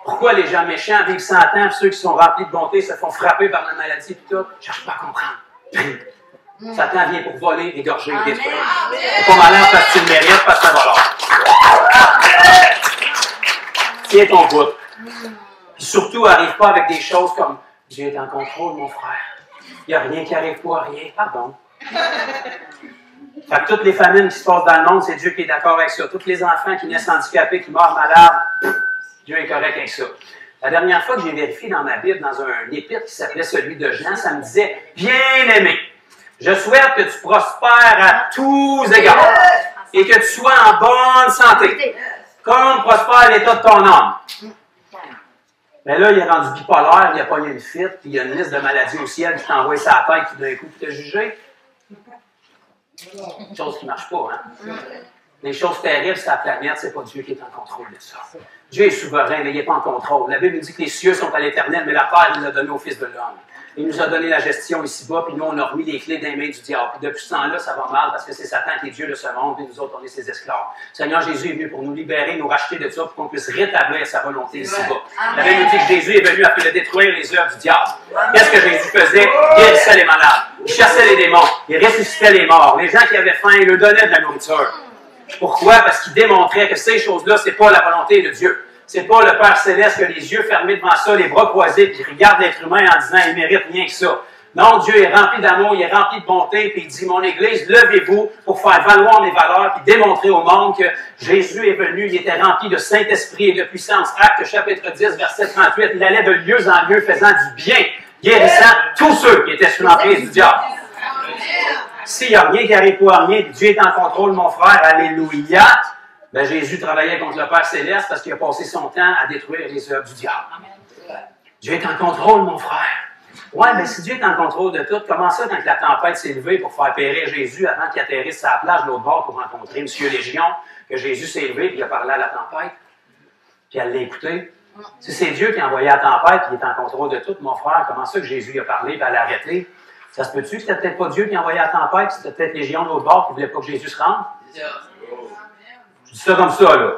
Pourquoi pourquoi les gens méchants vivent 100 ans, puis ceux qui sont remplis de bonté se font frapper par la maladie et tout. Je cherche pas à comprendre. Satan vient pour voler, égorger, détruire. C'est pas malin parce que tu le mérites, parce que c'est un voleur. Tiens ton bout. Puis surtout, arrive pas avec des choses comme Dieu est en contrôle, mon frère. Il n'y a rien qui arrive pas à rien. Pardon. Fait que toutes les famines qui se passent dans le monde, c'est Dieu qui est d'accord avec ça. Tous les enfants qui naissent handicapés, qui meurent malades, Dieu est correct avec ça. La dernière fois que j'ai vérifié dans ma Bible, dans un épître qui s'appelait celui de Jean, ça me disait « Bien-aimé, je souhaite que tu prospères à tous égards et que tu sois en bonne santé, comme prospère l'état de ton âme. » Mais là, il est rendu bipolaire, il a pogné une fuite, puis il y a une liste de maladies au ciel qui t'envoie sa tête tout d'un coup pour te juger. Une chose qui ne marche pas, hein? Les choses terribles sur la planète, c'est pas Dieu qui est en contrôle de ça. Dieu est souverain, mais il n'est pas en contrôle. La Bible nous dit que les cieux sont à l'éternel, mais la terre, il l'a donné au Fils de l'homme. Il nous a donné la gestion ici-bas, puis nous, on a remis les clés dans les mains du diable. Puis depuis ce temps-là, ça va mal parce que c'est Satan qui est Dieu de ce monde, et nous autres, on est ses esclaves. Seigneur Jésus est venu pour nous libérer, nous racheter de ça, pour qu'on puisse rétablir sa volonté ici-bas. La Bible nous dit que Jésus est venu afin de détruire les œuvres du diable. Qu'est-ce que Jésus faisait? Il guérissait les malades, il chassait les démons, il ressuscitait les morts. Les gens qui avaient faim, il leur donnait de la nourriture. Pourquoi? Parce qu'il démontrait que ces choses-là, c'est pas la volonté de Dieu. C'est pas le Père Céleste qui a les yeux fermés devant ça, les bras croisés, puis il regarde l'être humain en disant, il mérite rien que ça. Non, Dieu est rempli d'amour, il est rempli de bonté, puis il dit, mon Église, levez-vous pour faire valoir mes valeurs, puis démontrer au monde que Jésus est venu, il était rempli de Saint-Esprit et de puissance. Actes chapitre 10, verset 38, il allait de lieu en lieu faisant du bien, guérissant tous ceux qui étaient sous l'emprise du diable. S'il n'y a rien qui arrive pour rien, Dieu est en contrôle, mon frère, alléluia, ben Jésus travaillait contre le Père Céleste parce qu'il a passé son temps à détruire les œuvres du diable. Dieu est en contrôle, mon frère. Ouais, mais si Dieu est en contrôle de tout, comment ça, quand la tempête s'est levée pour faire périr Jésus avant qu'il atterrisse sur la plage de l'autre bord pour rencontrer M. Légion, que Jésus s'est levé et il a parlé à la tempête, puis elle l'a écouté? Si c'est Dieu qui a envoyé la tempête et qui est en contrôle de tout, mon frère, comment ça que Jésus a parlé et elle a arrêté? Ça se peut-tu que c'était peut-être pas Dieu qui a envoyé la tempête, c'était peut-être Légion de l'autre bord qui ne voulait pas que Jésus se rende? Je dis ça comme ça, là.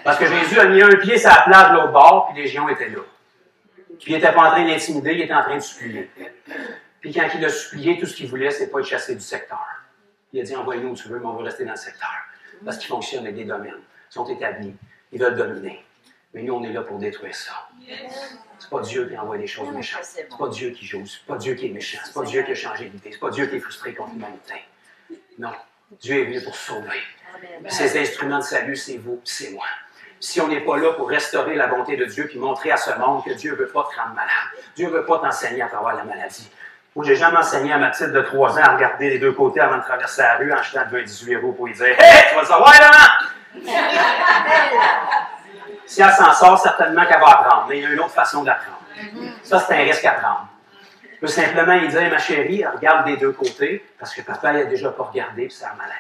Parce que Jésus a mis un pied sur la plage de l'autre bord, puis Légion était là. Puis il n'était pas en train d'intimider, il était en train de supplier. Puis quand il a supplié, tout ce qu'il voulait, c'est pas être chassé du secteur. Il a dit, envoie-nous où tu veux, mais on va rester dans le secteur. Parce qu'il fonctionne avec des domaines. Ils sont établis. Ils veulent dominer. Mais nous, on est là pour détruire ça. C'est pas Dieu qui envoie des choses méchantes. C'est pas Dieu qui joue. C'est pas Dieu qui est méchant. C'est pas Dieu qui a changé d'idée. C'est pas Dieu qui est frustré contre l'humanité. Non. Dieu est venu pour sauver. Ces instruments de salut, c'est vous, c'est moi. Si on n'est pas là pour restaurer la bonté de Dieu puis montrer à ce monde que Dieu ne veut pas te rendre malade. Dieu ne veut pas t'enseigner à travers la maladie. Moi, j'ai jamais enseigné à ma petite de 3 ans à regarder les deux côtés avant de traverser la rue en jetant devant 18 euros pour lui dire « Hey, tu vas le savoir, là! » Si elle s'en sort, certainement qu'elle va apprendre. Mais il y a une autre façon d'apprendre. Ça, c'est un risque à prendre. Je peux simplement lui dire « Ma chérie, regarde des deux côtés parce que papa n'a déjà pas regardé puis c'est la maladie. »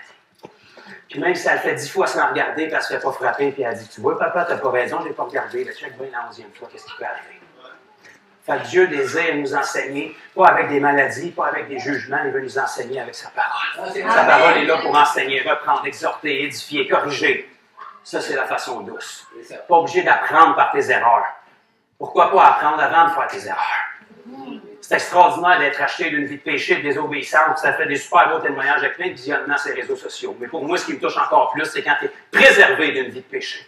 Puis même si elle fait 10 fois sans regarder, puis elle ne se fait pas frapper, puis elle dit, tu vois, papa, tu n'as pas raison, je n'ai pas regardé. Le check bien la 11e fois, qu'est-ce qui peut arriver? Fait que Dieu désire nous enseigner, pas avec des maladies, pas avec des jugements, il veut nous enseigner avec sa parole. Sa parole est là pour enseigner, reprendre, exhorter, édifier, corriger. Ça, c'est la façon douce. Pas obligé d'apprendre par tes erreurs. Pourquoi pas apprendre avant de faire tes erreurs? C'est extraordinaire d'être acheté d'une vie de péché, de désobéissance. Ça fait des super beaux témoignages avec plein de visionnements sur les réseaux sociaux. Mais pour moi, ce qui me touche encore plus, c'est quand tu es préservé d'une vie de péché.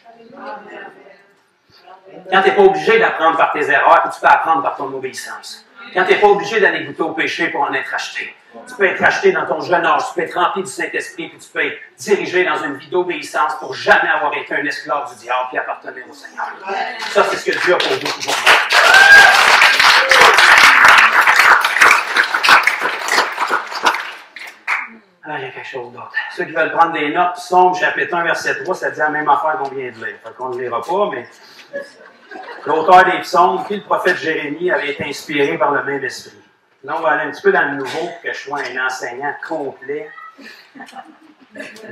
Quand tu n'es pas obligé d'apprendre par tes erreurs, puis tu peux apprendre par ton obéissance. Quand tu n'es pas obligé d'aller goûter au péché pour en être acheté. Tu peux être acheté dans ton jeune âge, tu peux être rempli du Saint-Esprit, puis tu peux être dirigé dans une vie d'obéissance pour jamais avoir été un esclave du diable, puis appartenir au Seigneur. Ça, c'est ce que Dieu a pour vous aujourd'hui. Ah, il y a quelque chose d'autre. Ceux qui veulent prendre des notes, Psaume, chapitre 1, verset 3, ça dit la même affaire qu'on vient de lire. Fait qu'on ne le lira pas, mais l'auteur des psaumes, puis le prophète Jérémie, avait été inspiré par le même esprit. Là, on va aller un petit peu dans le nouveau pour que je sois un enseignant complet.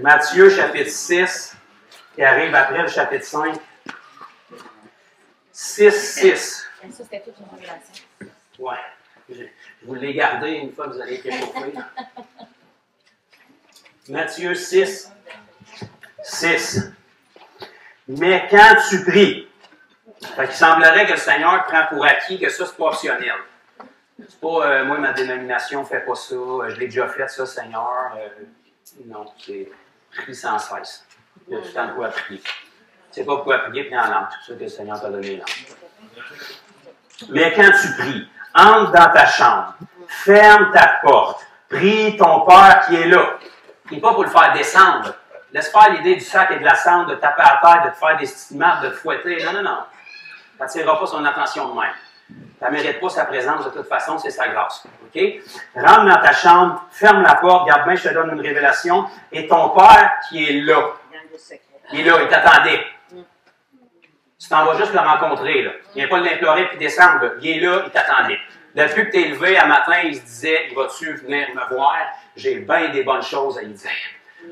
Matthieu, chapitre 6, qui arrive après le chapitre 5. 6. Ça, c'était toute une révélation. Oui. Je vous l'ai gardé une fois que vous allez être réchauffé. Matthieu 6. Mais quand tu pries, Fait qu'il semblerait que le Seigneur prend pour acquis que ça, c'est pas optionnel. C'est pas, moi, ma dénomination fait pas ça, je l'ai déjà fait, ça, Seigneur. Non, c'est prie sans cesse. Il y a tout le temps de quoi prier. C'est pas pourquoi prier, puis en langue. C'est ça que le Seigneur t'a donné langue. Mais quand tu pries, entre dans ta chambre, ferme ta porte, prie ton Père qui est là. Prie pas pour le faire descendre. Laisse faire l'idée du sac et de la cendre, de taper à terre, de te faire des stigmates, de te fouetter. Non, non, non. Ça n'attirera pas son attention de même. Tu ne mérites pas sa présence de toute façon, c'est sa grâce. OK? Rentre dans ta chambre, ferme la porte, regarde bien, je te donne une révélation. Et ton Père qui est là, il est là, il t'attendait. Tu t'en vas juste le rencontrer. Là. Il ne vient pas l'implorer puis descendre. Là. Il est là, il t'attendait. Depuis que tu es levé à matin, il se disait, vas-tu venir me voir? J'ai bien des bonnes choses à lui dire.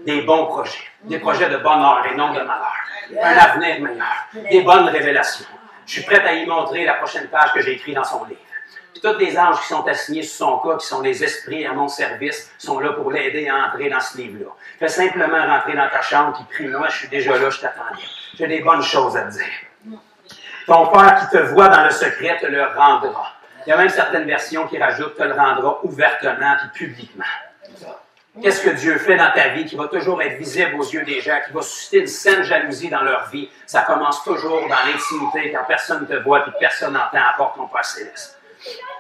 Des bons projets. Des projets de bonheur et non de malheur. Un avenir meilleur. Des bonnes révélations. Je suis prêt à y montrer la prochaine page que j'ai écrite dans son livre. Puis tous les anges qui sont assignés sur son cas, qui sont des esprits à mon service, sont là pour l'aider à entrer dans ce livre-là. Fais simplement rentrer dans ta chambre, puis prie-moi, je suis déjà là, je t'attendais. J'ai des bonnes choses à te dire. Ton Père qui te voit dans le secret te le rendra. Il y a même certaines versions qui rajoutent te le rendra ouvertement puis publiquement. Qu'est-ce que Dieu fait dans ta vie qui va toujours être visible aux yeux des gens, qui va susciter une saine jalousie dans leur vie? Ça commence toujours dans l'intimité, quand personne ne te voit et personne n'entend à part ton Père céleste.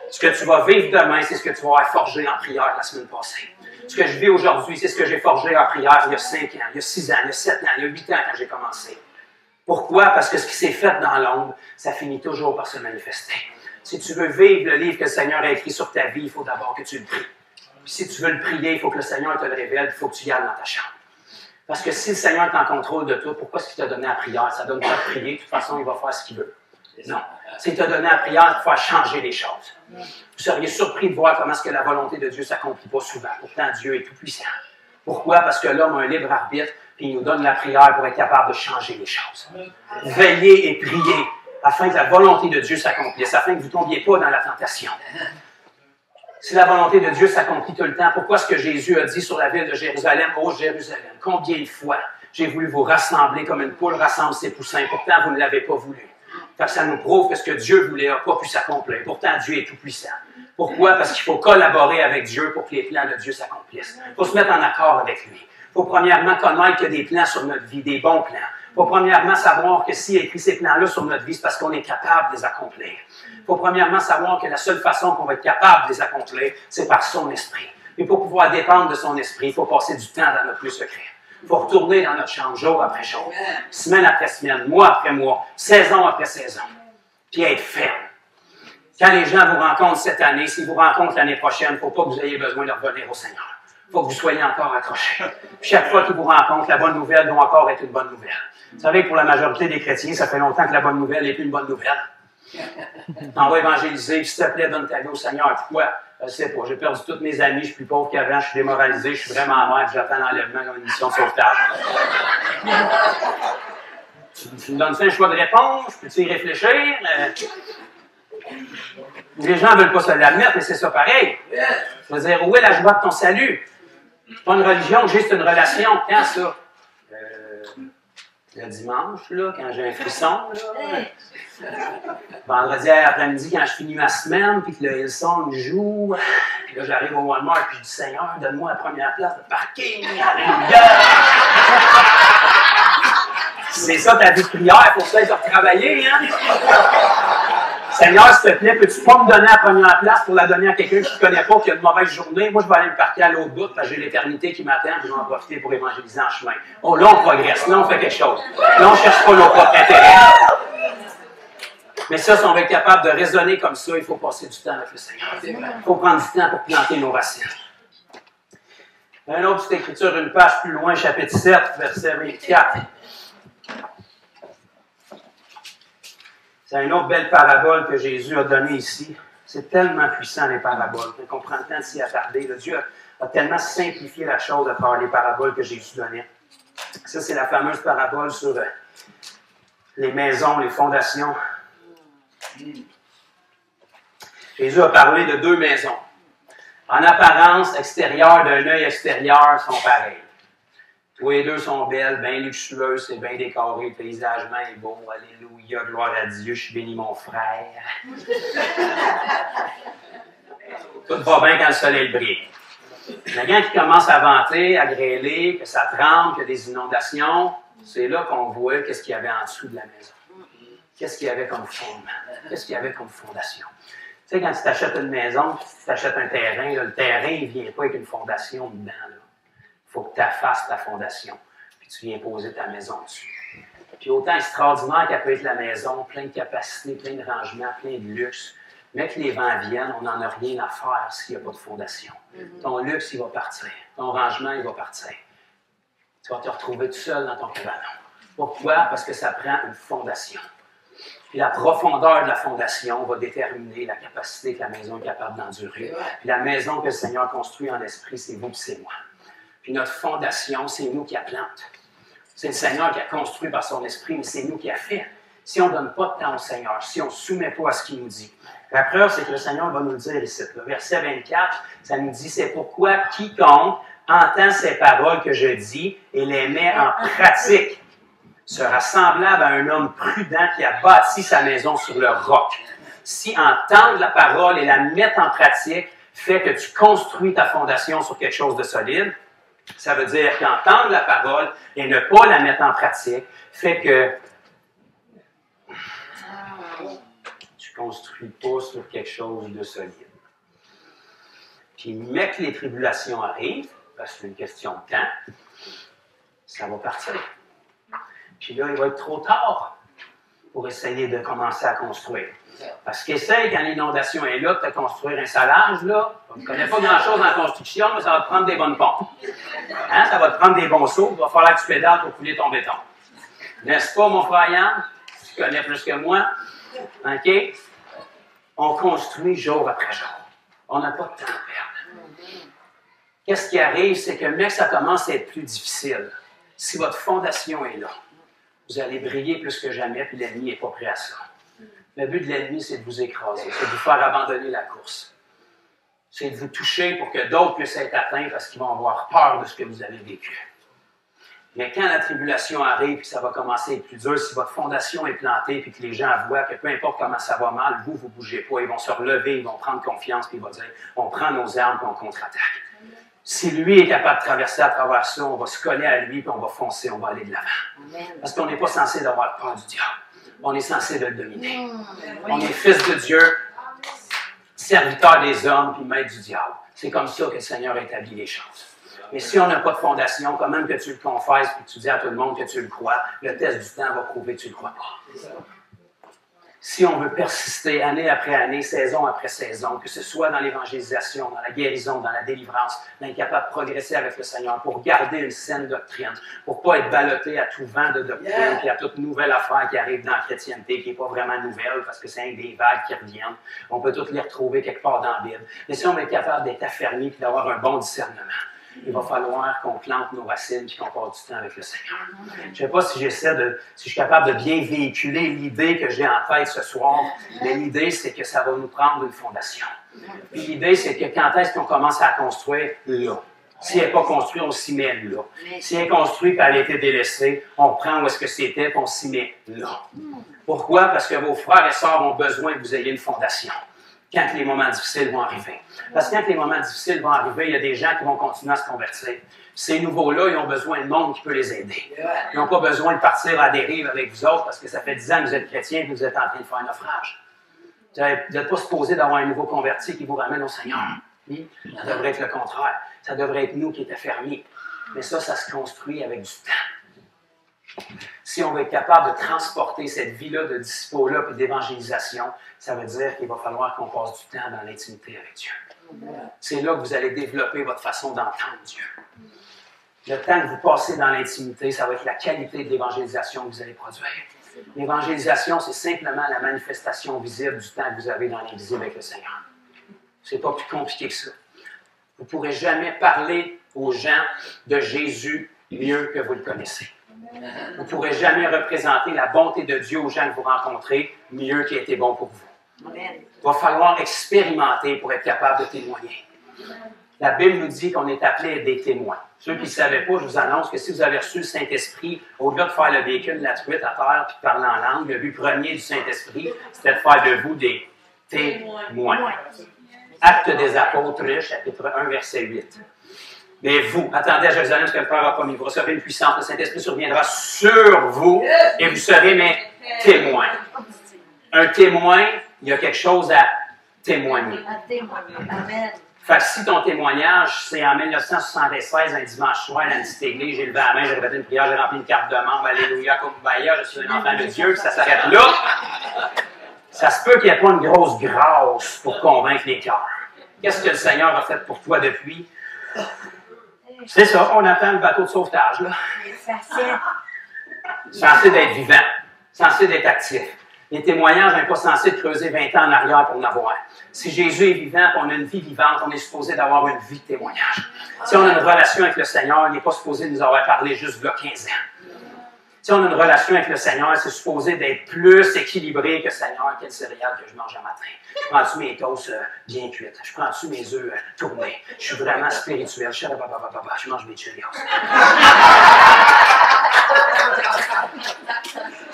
Ce que tu vas vivre demain, c'est ce que tu vas avoir forgé en prière la semaine passée. Ce que je vis aujourd'hui, c'est ce que j'ai forgé en prière il y a 5 ans, il y a 6 ans, il y a 7 ans, il y a 8 ans quand j'ai commencé. Pourquoi? Parce que ce qui s'est fait dans l'ombre, ça finit toujours par se manifester. Si tu veux vivre le livre que le Seigneur a écrit sur ta vie, il faut d'abord que tu le pries. Puis si tu veux le prier, il faut que le Seigneur te le révèle, il faut que tu y ailles dans ta chambre. Parce que si le Seigneur est en contrôle de tout, pourquoi est-ce qu'il t'a donné la prière? Ça ne donne pas de prier, de toute façon, il va faire ce qu'il veut. Non. S'il t'a donné la prière, pour faire changer les choses. Vous seriez surpris de voir comment est-ce que la volonté de Dieu ne s'accomplit pas souvent. Pourtant, Dieu est tout-puissant. Pourquoi? Parce que l'homme a un libre arbitre, puis il nous donne la prière pour être capable de changer les choses. Veillez et priez afin que la volonté de Dieu s'accomplisse, afin que vous ne tombiez pas dans la tentation. Si la volonté de Dieu s'accomplit tout le temps, pourquoi est-ce que Jésus a dit sur la ville de Jérusalem, « Ô Jérusalem, combien de fois j'ai voulu vous rassembler comme une poule rassemble ses poussins, pourtant vous ne l'avez pas voulu. » Fait que ça nous prouve que ce que Dieu voulait n'a pas pu s'accomplir. Pourtant, Dieu est tout-puissant. Pourquoi? Parce qu'il faut collaborer avec Dieu pour que les plans de Dieu s'accomplissent. Il faut se mettre en accord avec lui. Il faut premièrement connaître qu'il y a des plans sur notre vie, des bons plans. Il faut premièrement savoir que s'il a écrit ces plans-là sur notre vie, c'est parce qu'on est capable de les accomplir. Il faut premièrement savoir que la seule façon qu'on va être capable de les accomplir, c'est par son esprit. Et pour pouvoir dépendre de son esprit, il faut passer du temps dans notre lieu secret. Il faut retourner dans notre chambre jour après jour, semaine après semaine, mois après mois, saison après saison, puis être ferme. Quand les gens vous rencontrent cette année, s'ils vous rencontrent l'année prochaine, il ne faut pas que vous ayez besoin de revenir au Seigneur. Il faut que vous soyez encore accrochés. Chaque fois qu'ils vous rencontrent, la bonne nouvelle doit encore être une bonne nouvelle. Vous savez que pour la majorité des chrétiens, ça fait longtemps que la bonne nouvelle n'est plus une bonne nouvelle. On va évangéliser, s'il te plaît, donne ta vie au Seigneur. Pourquoi? Je ne sais pas. J'ai perdu tous mes amis, je suis plus pauvre qu'avant, je suis démoralisé, je suis vraiment mort, j'attends l'enlèvement comme une mission de sauvetage. Tu me donnes un choix de réponse, peux-tu y réfléchir? Les gens ne veulent pas se l'admettre, mais c'est ça pareil. Je veux dire, où est la joie de ton salut? C'est pas une religion que j'ai, c'est une relation. Quand ça? Le dimanche, là, quand j'ai un frisson, là. Vendredi après-midi, quand je finis ma semaine, puis que le Hillsong joue, puis là, j'arrive au Walmart, puis je dis, Seigneur, donne-moi la première place de parking. Alléluia! C'est ça ta vie de prière, pour ça, ils ont travaillé, hein? Seigneur, s'il te plaît, peux-tu pas me donner la première place pour la donner à quelqu'un que je ne connais pas, qui a une mauvaise journée? Moi, je vais aller me parquer à l'autre bout, parce que j'ai l'éternité qui m'attend, puis je vais en profiter pour évangéliser en chemin. Oh, là, on progresse, là, on fait quelque chose. Là, on ne cherche pas nos propres intérêts. Mais ça, si on va être capable de raisonner comme ça, il faut passer du temps avec le Seigneur. Il faut prendre du temps pour planter nos racines. Une autre petite écriture, une page plus loin, chapitre 7, verset 24. C'est une autre belle parabole que Jésus a donnée ici. C'est tellement puissant, les paraboles. On prend le temps de s'y attarder. Le Dieu a tellement simplifié la chose à travers les paraboles que Jésus donnait. Ça, c'est la fameuse parabole sur les maisons, les fondations. Jésus a parlé de 2 maisons. En apparence extérieure, d'un œil extérieur, sont pareilles. Tous les deux sont belles, bien luxueuses, c'est bien décoré, le paysagement est beau. Alléluia, gloire à Dieu, je suis béni mon frère. Tout va bien quand le soleil brille. Mais quand il commence à venter, à grêler, que ça tremble, qu'il y a des inondations, c'est là qu'on voit qu'est-ce qu'il y avait en dessous de la maison. Qu'est-ce qu'il y avait comme fondement? Qu'est-ce qu'il y avait comme fondation? Tu sais, quand tu t'achètes une maison, tu t'achètes un terrain, là, le terrain, il ne vient pas avec une fondation dedans. Il faut que tu affasses ta fondation, puis tu viens poser ta maison dessus. Puis autant extraordinaire qu'elle peut être la maison, plein de capacités, plein de rangements, plein de luxe, mais que les vents viennent, on n'en a rien à faire s'il n'y a pas de fondation. Ton luxe, il va partir. Ton rangement, il va partir. Tu vas te retrouver tout seul dans ton cabanon. Pourquoi? Parce que ça prend une fondation. Puis la profondeur de la fondation va déterminer la capacité que la maison est capable d'endurer. Puis la maison que le Seigneur construit en esprit, c'est vous et c'est moi. Puis notre fondation, c'est nous qui la plante. C'est le Seigneur qui a construit par son esprit, mais c'est nous qui a fait. Si on ne donne pas de temps au Seigneur, si on ne se soumet pas à ce qu'il nous dit. La preuve, c'est que le Seigneur va nous le dire ici. Le verset 24, ça nous dit, c'est pourquoi quiconque entend ces paroles que je dis et les met en pratique sera semblable à un homme prudent qui a bâti sa maison sur le roc. Si entendre la parole et la mettre en pratique fait que tu construis ta fondation sur quelque chose de solide, ça veut dire qu'entendre la parole et ne pas la mettre en pratique fait que tu ne construis pas sur quelque chose de solide. Puis, mais que les tribulations arrivent, parce que c'est une question de temps, ça va partir. Puis là, il va être trop tard pour essayer de commencer à construire. Parce qu'essaye, quand l'inondation est là, de te construire un salage, là, tu ne connais pas grand-chose en construction, mais ça va te prendre des bonnes pompes. Hein? Ça va te prendre des bons sauts, il va falloir que tu pédales pour couler ton béton. N'est-ce pas, mon frère Yann? Tu connais plus que moi. OK? On construit jour après jour. On n'a pas de temps à perdre. Qu'est-ce qui arrive? C'est que, mec, ça commence à être plus difficile. Si votre fondation est là, vous allez briller plus que jamais, puis l'ennemi n'est pas prêt à ça. Le but de l'ennemi, c'est de vous écraser, c'est de vous faire abandonner la course. C'est de vous toucher pour que d'autres puissent être atteints parce qu'ils vont avoir peur de ce que vous avez vécu. Mais quand la tribulation arrive, puis ça va commencer à être plus dur, si votre fondation est plantée, puis que les gens voient que peu importe comment ça va mal, vous ne bougez pas, ils vont se relever, ils vont prendre confiance, puis ils vont dire, on prend nos armes, puis on contre-attaque. Si lui est capable de traverser à travers ça, on va se coller à lui, puis on va foncer, on va aller de l'avant. Parce qu'on n'est pas censé d'avoir peur du diable. On est censé de le dominer. On est fils de Dieu, serviteur des hommes, puis maître du diable. C'est comme ça que le Seigneur établit les choses. Mais si on n'a pas de fondation, quand même que tu le confesses, puis que tu dis à tout le monde que tu le crois, le test du temps va prouver que tu ne le crois pas. Si on veut persister année après année, saison après saison, que ce soit dans l'évangélisation, dans la guérison, dans la délivrance, d'être capable de progresser avec le Seigneur pour garder une saine doctrine, pour ne pas être ballotté à tout vent de doctrine, puis à toute nouvelle affaire qui arrive dans la chrétienté, qui n'est pas vraiment nouvelle, parce que c'est des vagues qui reviennent. On peut toutes les retrouver quelque part dans la Bible. Mais si on est capable d'être affermi et d'avoir un bon discernement, il va falloir qu'on plante nos racines et qu'on passe du temps avec le Seigneur. Je ne sais pas si si je suis capable de bien véhiculer l'idée que j'ai en tête ce soir, mais l'idée, c'est que ça va nous prendre une fondation. Puis l'idée, c'est que quand est-ce qu'on commence à construire? Là. Si elle n'est pas construite, on s'y met là. Si elle est construite et elle a été délaissée, on prend où est-ce que c'était et on s'y met là. Pourquoi? Parce que vos frères et sœurs ont besoin que vous ayez une fondation quand les moments difficiles vont arriver. Parce que quand les moments difficiles vont arriver, il y a des gens qui vont continuer à se convertir. Ces nouveaux-là, ils ont besoin de monde qui peut les aider. Ils n'ont pas besoin de partir à dérive avec vous autres parce que ça fait 10 ans que vous êtes chrétiens et que vous êtes en train de faire un naufrage. Vous n'êtes pas supposé d'avoir un nouveau converti qui vous ramène au Seigneur. Ça devrait être le contraire. Ça devrait être nous qui étions fermés. Mais ça se construit avec du temps. Si on veut être capable de transporter cette vie-là de disciples-là et d'évangélisation, ça veut dire qu'il va falloir qu'on passe du temps dans l'intimité avec Dieu. C'est là que vous allez développer votre façon d'entendre Dieu. Le temps que vous passez dans l'intimité, ça va être la qualité de l'évangélisation que vous allez produire. L'évangélisation, c'est simplement la manifestation visible du temps que vous avez dans l'invisible avec le Seigneur. C'est pas plus compliqué que ça. Vous ne pourrez jamais parler aux gens de Jésus mieux que vous le connaissez. Vous ne pourrez jamais représenter la bonté de Dieu aux gens que vous rencontrez mieux qu'il a été bon pour vous. Il va falloir expérimenter pour être capable de témoigner. La Bible nous dit qu'on est appelé à être des témoins. Ceux qui ne savaient pas, je vous annonce que si vous avez reçu le Saint-Esprit, au-delà de faire le bacon, la truite à terre et de parler en langue, le but premier du Saint-Esprit, c'était de faire de vous des témoins. Actes des Apôtres, chapitre 1, verset 8. Mais vous, attendez à Jérusalem, parce que le Père a promis, vous recevrez une puissance, le Saint-Esprit surviendra sur vous, et vous serez mes témoins. Un témoin, il y a quelque chose à témoigner. Amen. Fait que si ton témoignage, c'est en 1976, un dimanche soir, dans une petite église, j'ai levé la main, j'ai répété une prière, j'ai rempli une carte de membre, Alléluia, Kumbaya, je suis un enfant de Dieu, puis ça s'arrête là, ça se peut qu'il n'y ait pas une grosse grâce pour convaincre les cœurs. Qu'est-ce que le Seigneur a fait pour toi depuis? C'est ça, on attend le bateau de sauvetage, là. Censé d'être vivant, censé d'être actif. Les témoignages, on n'est pas censé creuser 20 ans en arrière pour en avoir. Si Jésus est vivant, qu'on a une vie vivante, on est supposé d'avoir une vie de témoignage. Si on a une relation avec le Seigneur, il n'est pas supposé nous avoir parlé juste il y a 15 ans. Si on a une relation avec le Seigneur, c'est supposé d'être plus équilibré que Seigneur, quel céréales que je mange un matin. Je prends-tu mes toasts bien cuites? Je prends-tu mes œufs tournés? Je suis vraiment spirituel. Je mange mes Cheerios.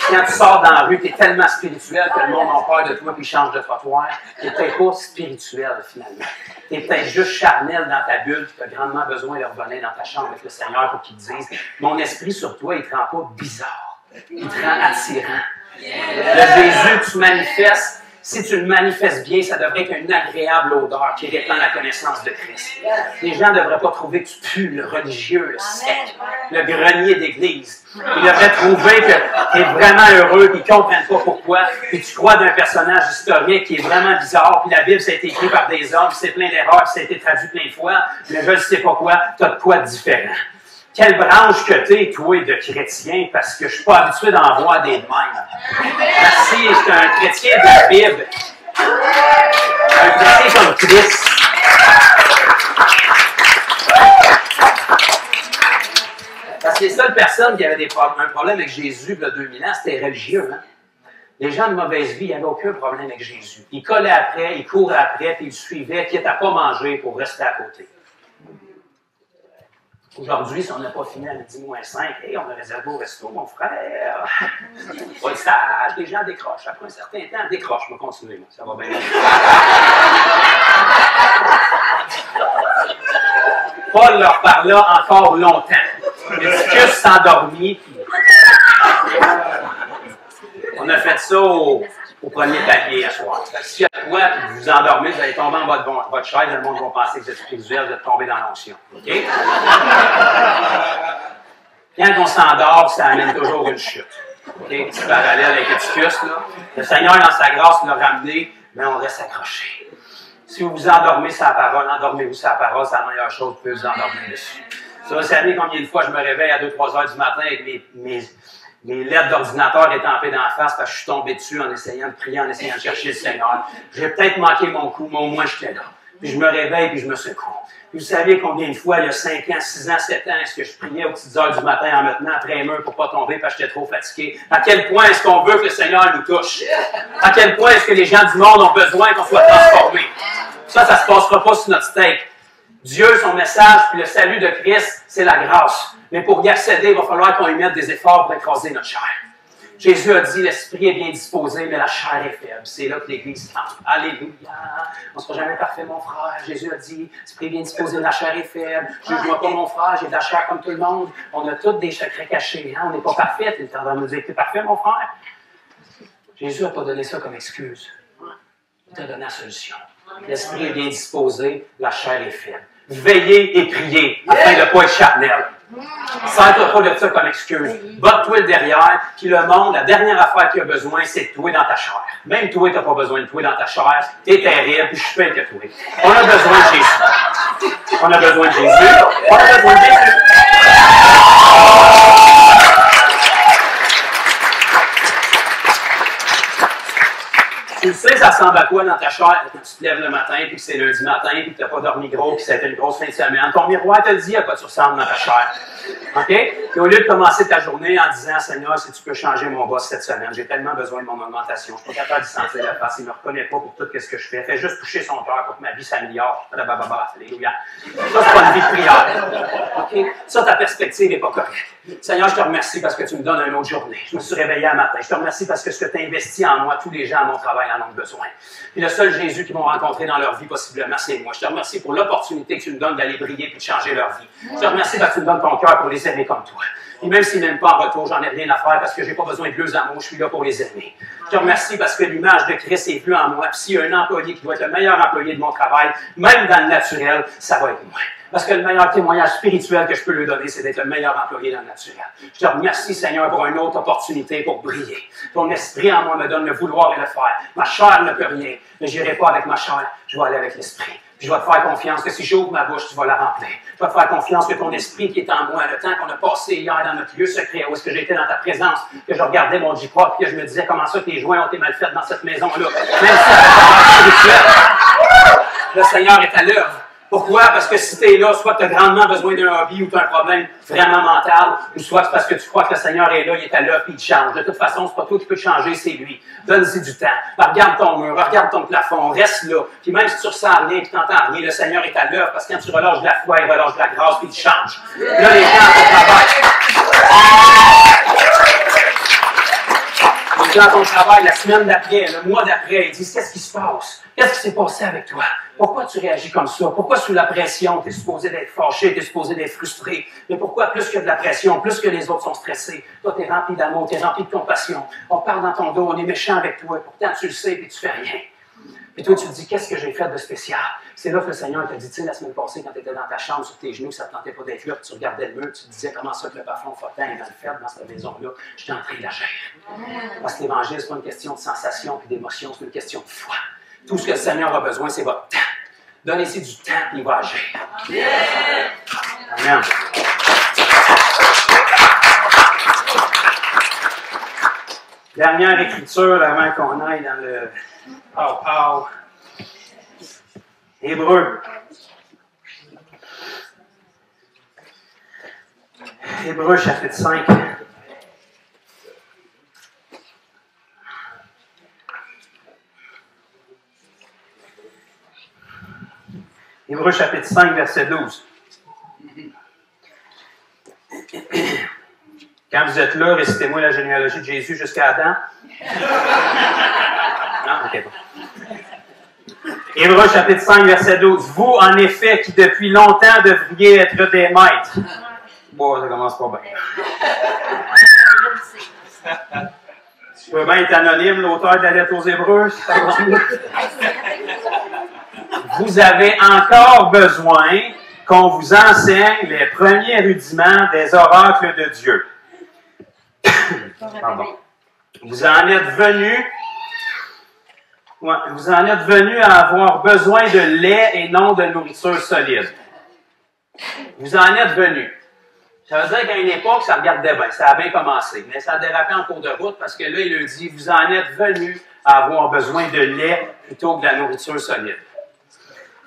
Quand tu sors dans la rue, tu es tellement spirituel que le monde a peur de toi et change de trottoir. Tu n'es peut-être pas spirituel, finalement. Tu es peut-être juste charnel dans ta bulle et tu as grandement besoin de revenir dans ta chambre avec le Seigneur pour qu'il te dise « Mon esprit sur toi, il ne te rend pas bizarre. Il te rend attirant. » Le Jésus que tu manifestes, si tu le manifestes bien, ça devrait être une agréable odeur qui répand la connaissance de Christ. Les gens ne devraient pas trouver que tu pues le religieux, le sec, le grenier d'église. Ils devraient trouver que tu es vraiment heureux, qu'ils ne comprennent pas pourquoi, puis tu crois d'un personnage historique qui est vraiment bizarre, puis la Bible, ça a été écrit par des hommes, puis c'est plein d'erreurs, puis ça a été traduit plein de fois, mais je ne sais pas quoi, tu as de quoi de différent. Quelle branche que tu es, toi, de chrétien, parce que je ne suis pas habitué d'en voir des de même. Merci, je suis un chrétien de la Bible. Un chrétien comme Christ. Parce que les seules personnes qui avaient un problème avec Jésus il y a 2000 ans, c'était religieux. Hein? Les gens de mauvaise vie, ils n'avaient aucun problème avec Jésus. Ils collaient après, ils couraient après, puis ils le suivaient, quitte à ne pas manger pour rester à côté. Aujourd'hui, si on n'a pas fini à midi moins 5, hey, on a réservé au resto, mon frère. Pas le stage, les gens décrochent. Après un certain temps, décrochent. Je vais continuer, moi. Ça va bien. Paul leur parla encore longtemps. L'Éticus s'est endormi. On a fait ça au premier palier à soir. Si à quoi vous vous endormez, vous allez tomber en bas de votre chaise, le monde va penser que vous êtes spirituel, vous êtes tombé dans l'onction. OK? Quand on s'endort, ça amène toujours une chute. OK? Petit parallèle avec Éticus, là. Le Seigneur, dans sa grâce, nous l'a ramené, mais on reste accroché. Si vous vous endormez sur la parole, endormez-vous sur la parole, c'est la meilleure chose, vous pouvez vous endormir dessus. Ça, vous savez combien de fois je me réveille à 2-3 heures du matin avec mes lettres d'ordinateur étampées d'en face parce que je suis tombé dessus en essayant de prier, en essayant de chercher le Seigneur. J'ai peut-être manqué mon coup, mais au moins j'étais là. Puis je me réveille, puis je me secoue. Puis vous savez combien de fois, il y a 5 ans, 6 ans, 7 ans, est-ce que je priais aux petites heures du matin en me tenant après un mur pour pas tomber parce que j'étais trop fatigué? À quel point est-ce qu'on veut que le Seigneur nous touche? À quel point est-ce que les gens du monde ont besoin qu'on soit transformés? Ça se passera pas sur notre steak. Dieu, son message, puis le salut de Christ, c'est la grâce. Mais pour y accéder, il va falloir qu'on y mette des efforts pour écraser notre chair. Jésus a dit, l'esprit est bien disposé, mais la chair est faible. C'est là que l'Église tente. Alléluia! On ne sera jamais parfait, mon frère. Jésus a dit, l'esprit est bien disposé, mais la chair est faible. Juge-moi pas, mon frère, j'ai de la chair comme tout le monde. On a tous des secrets cachés. Hein? On n'est pas parfait. Il est en train de nous dire, tu es parfait, mon frère? Jésus n'a pas donné ça comme excuse. Il t'a donné la solution. L'esprit est bien disposé, la chair est faible. Veillez et priez afin de ne pas être charnel. Sers-toi pas de ça comme excuse. Botte-toi le derrière, puis le monde, la dernière affaire qu'il a besoin, c'est de toi dans ta chair. Même toi, tu n'as pas besoin de toi dans ta chair. Tu es terrible, puis je suis pire que toi. On a besoin de Jésus. On a besoin de Jésus. On a besoin de Jésus. Tu sais, ça ressemble à quoi dans ta chair quand tu te lèves le matin, puis que c'est lundi matin, puis que tu n'as pas dormi gros, puis que ça a été une grosse fin de semaine. Ton miroir te le dit à quoi tu ressembles dans ta chair. OK? Et au lieu de commencer ta journée en disant, Seigneur, si tu peux changer mon boss cette semaine, j'ai tellement besoin de mon augmentation, je ne suis pas capable de sentir la face, il ne me reconnaît pas pour tout ce que je fais. Fais juste toucher son cœur pour que ma vie s'améliore. Alléluia. Ça, c'est pas une vie de prière. OK? Ça, ta perspective n'est pas correcte. Seigneur, je te remercie parce que tu me donnes une autre journée. Je me suis réveillé un matin. Je te remercie parce que ce que tu as investi en moi, tous les gens à mon travail en ont besoin. Et le seul Jésus qu'ils vont rencontrer dans leur vie, possiblement, c'est moi. Je te remercie pour l'opportunité que tu me donnes d'aller briller et de changer leur vie. Je te remercie parce que tu me donnes ton cœur pour les aimer comme toi. Et même s'ils n'aiment pas en retour, j'en ai rien à faire parce que j'ai pas besoin de deux amours, je suis là pour les aimer. Je te remercie parce que l'image de Christ est vue en moi. Puis s'il y a un employé qui doit être le meilleur employé de mon travail, même dans le naturel, ça va être moi. Parce que le meilleur témoignage spirituel que je peux lui donner, c'est d'être le meilleur employé dans le naturel. Je te remercie, Seigneur, pour une autre opportunité pour briller. Ton esprit en moi me donne le vouloir et le faire. Ma chair ne peut rien, mais je n'irai pas avec ma chair, je vais aller avec l'esprit. Puis je vais te faire confiance que si j'ouvre ma bouche, tu vas la remplir. Je vais te faire confiance que ton esprit qui est en moi, le temps qu'on a passé hier dans notre lieu secret, où est-ce que j'étais dans ta présence, que je regardais mon J-Pop, puis que je me disais comment ça tes joints ont été mal faits dans cette maison-là. Même si ça spirituel, le Seigneur est à l'œuvre. Pourquoi? Parce que si tu es là, soit tu as grandement besoin d'un hobby ou tu as un problème vraiment mental, ou soit c'est parce que tu crois que le Seigneur est là, il est à l'œuvre et il te change. De toute façon, c'est pas toi qui peux te changer, c'est lui. Donne-y du temps. Regarde ton mur, regarde ton plafond, reste là. Puis même si tu ressens rien et tu n'entends rien, le Seigneur est à l'œuvre parce que quand tu relâches de la foi, il relâche de la grâce puis il te change. Là, les gens à ton travail. Les gens à ton travail, la semaine d'après, le mois d'après, ils disent qu'est-ce qui se passe? Qu'est-ce qui s'est passé avec toi? Pourquoi tu réagis comme ça? Pourquoi sous la pression, tu es supposé d'être fâché, tu es supposé d'être frustré? Mais pourquoi plus que de la pression, plus que les autres sont stressés? Toi, tu es rempli d'amour, tu es rempli de compassion. On parle dans ton dos, on est méchant avec toi, pourtant tu le sais et tu fais rien. Et toi, tu te dis, qu'est-ce que j'ai fait de spécial? C'est là que le Seigneur t'a dit, tu sais, la semaine passée, quand tu étais dans ta chambre, sur tes genoux, ça ne te tentait pas d'être là, puis tu regardais le mur, tu te disais, comment ça que le parfum flottant est mal fait dans cette maison-là? Je t'ai entré de la chair. Parce que l'Évangile, ce n'est pas une question de sensation et d'émotion, c'est une question de foi. Tout ce que le Seigneur a besoin, c'est votre temps. Donnez-y du temps, puis il va agir. Amen. Dernière écriture avant qu'on aille dans le Pow. Hébreux. Hébreux chapitre 5. Hébreux chapitre 5, verset 12. Quand vous êtes là, récitez-moi la généalogie de Jésus jusqu'à Adam. Non, ok, bon. Hébreux chapitre 5, verset 12. Vous, en effet, qui depuis longtemps devriez être des maîtres. Bon, ça commence pas bien. Tu peux bien être anonyme, l'auteur de la lettre aux Hébreux. Vous avez encore besoin qu'on vous enseigne les premiers rudiments des oracles de Dieu. Pardon. Vous en êtes venus à avoir besoin de lait et non de nourriture solide. Vous en êtes venus. Ça veut dire qu'à une époque, ça regardait bien, ça a bien commencé, mais ça a dérapé en cours de route parce que là, il leur dit, vous en êtes venus à avoir besoin de lait plutôt que de la nourriture solide.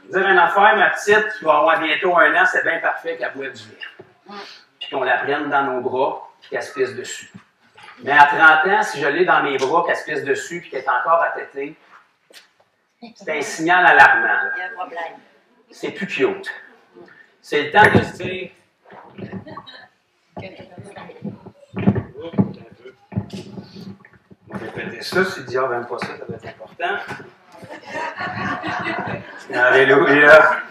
Je vais dire une affaire, ma petite, qui va avoir bientôt 1 an, c'est bien parfait qu'elle boive du lait. Puis qu'on la prenne dans nos bras, puis qu'elle se pisse dessus. Mais à 30 ans, si je l'ai dans mes bras, qu'elle se pisse dessus, puis qu'elle est encore à téter, c'est un signal alarmant. Il y a un problème. C'est plus cute. C'est le temps de se dire... On va répéter ça, si le diable n'aime pas ça, ça va être important. Alléluia.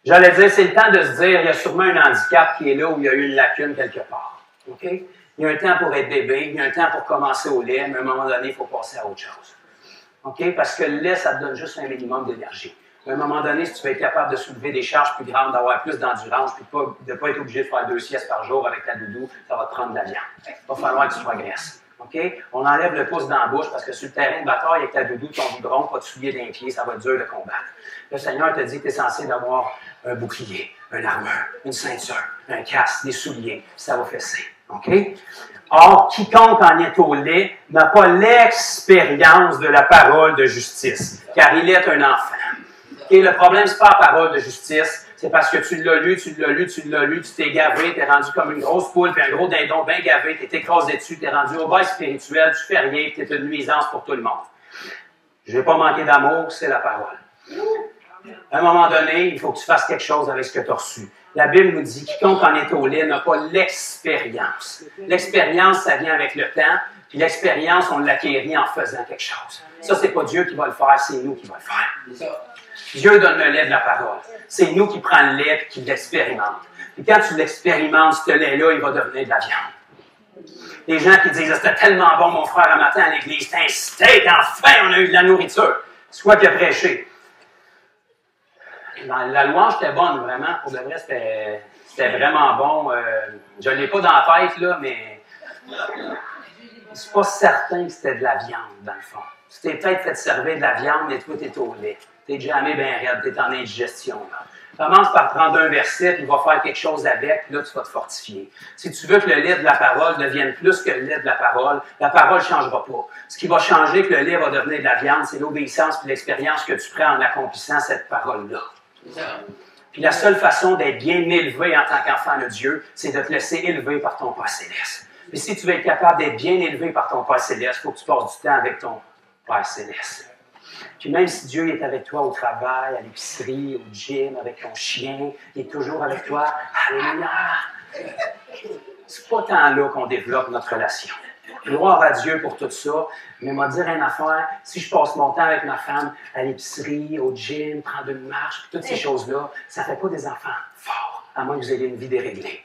J'allais dire, c'est le temps de se dire, il y a sûrement un handicap qui est là où il y a eu une lacune quelque part. OK? Il y a un temps pour être bébé, il y a un temps pour commencer au lait, mais à un moment donné, il faut passer à autre chose. OK? Parce que le lait, ça te donne juste un minimum d'énergie. À un moment donné, si tu veux être capable de soulever des charges plus grandes, d'avoir plus d'endurance, puis de ne pas être obligé de faire 2 siestes par jour avec ta doudou, ça va te prendre de la viande. Il va falloir que tu progresses. OK? On enlève le pouce dans la bouche parce que sur le terrain de bataille, avec ta doudou, ton biberon, pas de soulier d'un pied, ça va être dur de combattre. Le Seigneur te dit que tu es censé avoir un bouclier, une armure, une ceinture, un casque, des souliers, ça va fesser. OK? Or, quiconque en est au lait n'a pas l'expérience de la parole de justice, car il est un enfant. Okay? Le problème, c'est pas la parole de justice, c'est parce que tu l'as lu, tu t'es gavé, t'es rendu comme une grosse poule, puis un gros dindon bien gavé, t'es écrasé dessus, t'es rendu obèse spirituel, tu fais rien, puis t'es une nuisance pour tout le monde. Je vais pas manquer d'amour, c'est la parole. À un moment donné, il faut que tu fasses quelque chose avec ce que tu as reçu. La Bible nous dit, quiconque en est au lait n'a pas l'expérience. L'expérience, ça vient avec le temps, puis l'expérience, on l'acquérit en faisant quelque chose. Ça, c'est pas Dieu qui va le faire, c'est nous qui va le faire. Dieu donne le lait de la parole. C'est nous qui prenons le lait et qui l'expérimente. Et quand tu l'expérimentes, ce lait-là, il va devenir de la viande. Les gens qui disent « C'était tellement bon, mon frère, un matin à l'église, c'était un steak, enfin, on a eu de la nourriture. » C'est quoi qui a prêché? La louange était bonne, vraiment. Pour de vrai, c'était vraiment bon. Je ne l'ai pas dans la tête, là, mais c'est pas certain que c'était de la viande, dans le fond. Tu t'es peut-être fait servir de la viande, mais toi, t'es au lait. T'es jamais bien raide, t'es en indigestion, là. Commence par prendre un verset, puis va faire quelque chose avec, puis là, tu vas te fortifier. Si tu veux que le lait de la parole devienne plus que le lait de la parole ne changera pas. Ce qui va changer, que le lait va devenir de la viande, c'est l'obéissance et l'expérience que tu prends en accomplissant cette parole-là. Puis la seule façon d'être bien élevé en tant qu'enfant de Dieu, c'est de te laisser élever par ton Père Céleste. Puis si tu veux être capable d'être bien élevé par ton Père Céleste, il faut que tu passes du temps avec ton Père Céleste. Puis même si Dieu est avec toi au travail, à l'épicerie, au gym, avec ton chien, il est toujours avec toi, alléluia! C'est pas tant là qu'on développe notre relation. Gloire à Dieu pour tout ça, mais m'a dire une affaire, si je passe mon temps avec ma femme à l'épicerie, au gym, prendre une marche, toutes ces choses-là, ça ne fait pas des enfants forts, à moins que vous ayez une vie déréglée.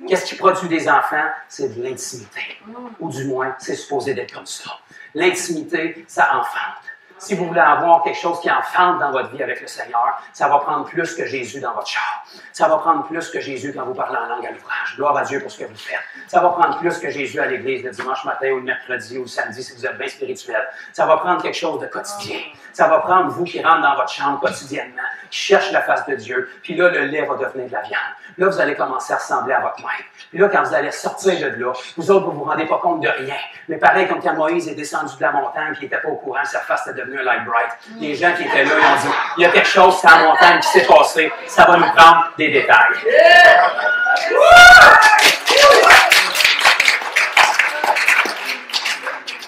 Qu'est-ce qui produit des enfants? C'est de l'intimité. Ou du moins, c'est supposé d'être comme ça. L'intimité, ça enfante. Si vous voulez avoir quelque chose qui enfante dans votre vie avec le Seigneur, ça va prendre plus que Jésus dans votre char. Ça va prendre plus que Jésus quand vous parlez en langue à l'ouvrage. Gloire à Dieu pour ce que vous faites. Ça va prendre plus que Jésus à l'église le dimanche matin ou le mercredi ou le samedi si vous êtes bien spirituel. Ça va prendre quelque chose de quotidien. Ça va prendre vous qui rentrez dans votre chambre quotidiennement, qui cherchez la face de Dieu, puis là, le lait va devenir de la viande. Là, vous allez commencer à ressembler à votre maître. Puis là, quand vous allez sortir de là, vous autres, vous ne vous rendez pas compte de rien. Mais pareil, comme quand Moïse est descendu de la montagne, puis il n'était pas au courant, sa face était devenue un light bright. Les gens qui étaient là, ils ont dit, il y a quelque chose sur la montagne qui s'est passé, ça va nous prendre des détails.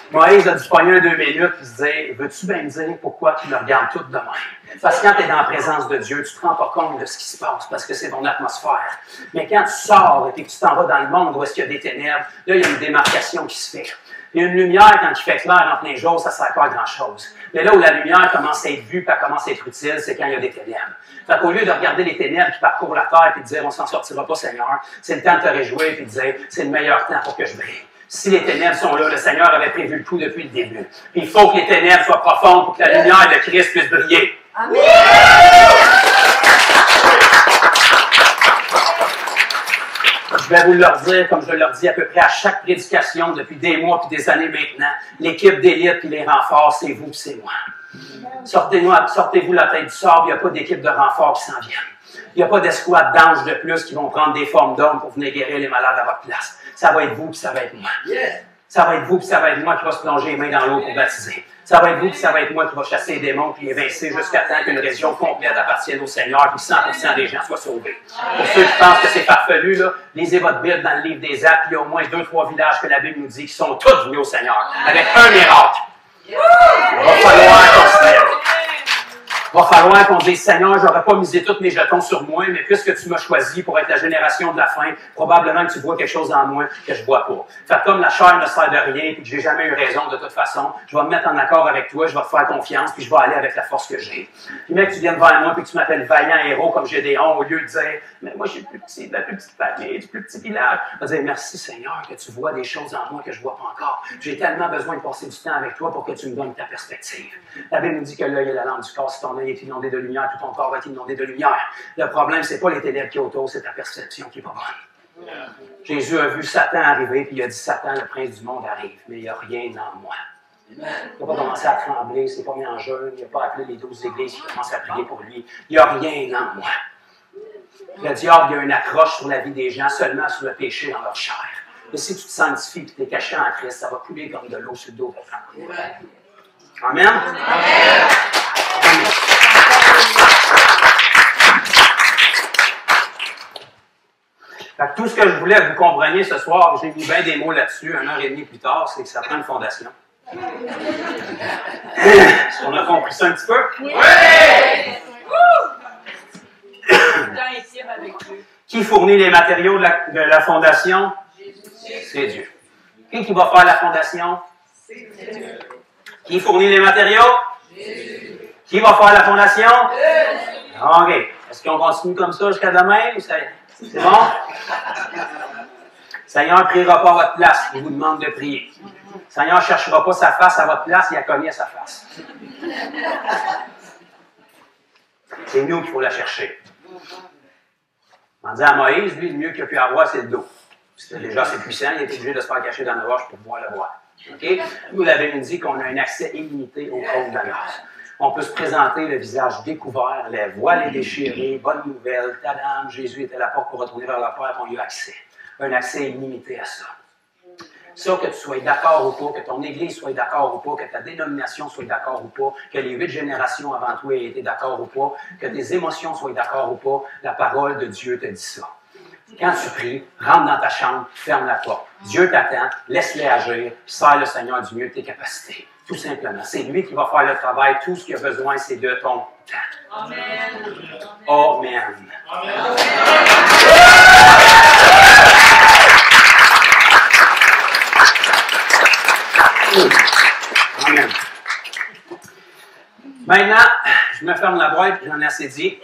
Moïse a dû pogner 2 minutes et se dire, veux-tu bien me dire pourquoi tu me regardes tout de même? Parce que quand tu es dans la présence de Dieu, tu ne te rends pas compte de ce qui se passe parce que c'est ton atmosphère. Mais quand tu sors et que tu t'en vas dans le monde où est-ce qu'il y a des ténèbres, là, il y a une démarcation qui se fait. Il y a une lumière, quand il fait clair en plein jour, ça ne sert pas à grand-chose. Mais là où la lumière commence à être vue et commence à être utile, c'est quand il y a des ténèbres. Fait qu'au lieu de regarder les ténèbres qui parcourent la terre et de dire, on s'en sortira pas, Seigneur, c'est le temps de te réjouir et de dire, c'est le meilleur temps pour que je brille. Si les ténèbres sont là, le Seigneur avait prévu le coup depuis le début. Puis il faut que les ténèbres soient profondes pour que la lumière de Christ puisse briller. Amen! Je vais vous le dire, comme je le dis à peu près à chaque prédication depuis des mois et des années maintenant. L'équipe d'élite et les renforts, c'est vous et c'est moi. Sortez-vous la tête du sort, il n'y a pas d'équipe de renfort qui s'en viennent. Il n'y a pas d'escouade d'anges de plus qui vont prendre des formes d'hommes pour venir guérir les malades à votre place. Ça va être vous puis ça va être moi. Ça va être vous puis ça va être moi qui va se plonger les mains dans l'eau pour baptiser. Ça va être vous puis ça va être moi qui va chasser les démons puis les évincer jusqu'à temps qu'une région complète appartienne au Seigneur puis 100% des gens soient sauvés. Pour ceux qui pensent que c'est farfelu, là, lisez votre Bible dans le livre des Actes, il y a au moins 2-3 villages que la Bible nous dit qui sont tous venus au Seigneur avec un miracle. Il va falloir qu'on se lève. Il va falloir qu'on dise, Seigneur, j'aurais pas misé tous mes jetons sur moi, mais puisque tu m'as choisi pour être la génération de la fin, probablement que tu vois quelque chose en moi que je vois pas. Fait comme la chair ne sert de rien, puis que j'ai jamais eu raison de toute façon, je vais me mettre en accord avec toi, je vais te faire confiance, puis je vais aller avec la force que j'ai. Puis mec, tu viennes vers moi, puis que tu m'appelles vaillant héros comme Gédéon, au lieu de dire, mais moi, je suis le plus petit, de la plus petite famille, du plus petit village. Je vais dire, merci Seigneur, que tu vois des choses en moi que je vois pas encore. J'ai tellement besoin de passer du temps avec toi pour que tu me donnes ta perspective. La Bible nous dit que l'œil est la lampe du corps, si ton œil est inondé de lumière, tout ton corps va être inondé de lumière. Le problème, c'est pas les ténèbres qui est autour, c'est ta perception qui est pas bonne. Jésus a vu Satan arriver, puis il a dit, Satan, le prince du monde, arrive, mais il n'y a rien en moi. Il n'a pas commencé à trembler, il s'est pas mis en jeûne, il n'a pas appelé les 12 églises qui commencent à prier pour lui. Il n'y a rien en moi. Le diable, il y a une accroche sur la vie des gens, seulement sur le péché dans leur chair. Et si tu te sanctifies et tu es caché en Christ, ça va couler comme de l'eau sur le dos de ta femme. Amen? Amen. Fait que tout ce que je voulais que vous compreniez ce soir, j'ai mis bien des mots là-dessus, 1h30 plus tard, c'est que ça prend une fondation. Est-ce qu'on a compris ça un petit peu? Oui! Qui fournit les matériaux de la fondation? C'est Dieu. Qui va faire la fondation? C'est Dieu. Qui fournit les matériaux? Jésus. Qui va faire la fondation? Jésus. OK. Est-ce qu'on continue comme ça jusqu'à demain? C'est bon? Seigneur ne priera pas à votre place, il vous demande de prier. Seigneur ne cherchera pas sa face à votre place, il a cogné à sa face. C'est nous qu'il faut la chercher. On dit à Moïse, lui, le mieux qu'il a pu avoir, c'est le dos. C'était déjà assez puissant, il était obligé de se faire cacher dans la roche pour pouvoir le voir. Okay? Nous, la Bible nous dit qu'on a un accès illimité au trône de la grâce. On peut se présenter le visage découvert, les voiles déchirées, bonne nouvelle, tadam, Jésus était à la porte pour retourner vers le Père, on y a accès. Un accès illimité à ça. Ça, que tu sois d'accord ou pas, que ton Église soit d'accord ou pas, que ta dénomination soit d'accord ou pas, que les 8 générations avant toi aient été d'accord ou pas, que tes émotions soient d'accord ou pas, la parole de Dieu te dit ça. Quand tu pries, rentre dans ta chambre, ferme la porte. Dieu t'attend, laisse-les agir, puis sers le Seigneur du mieux de tes capacités. Tout simplement. C'est lui qui va faire le travail. Tout ce qu'il a besoin, c'est de ton temps. Amen. Amen. Amen. Amen. Maintenant, je me ferme la boîte, j'en ai assez dit.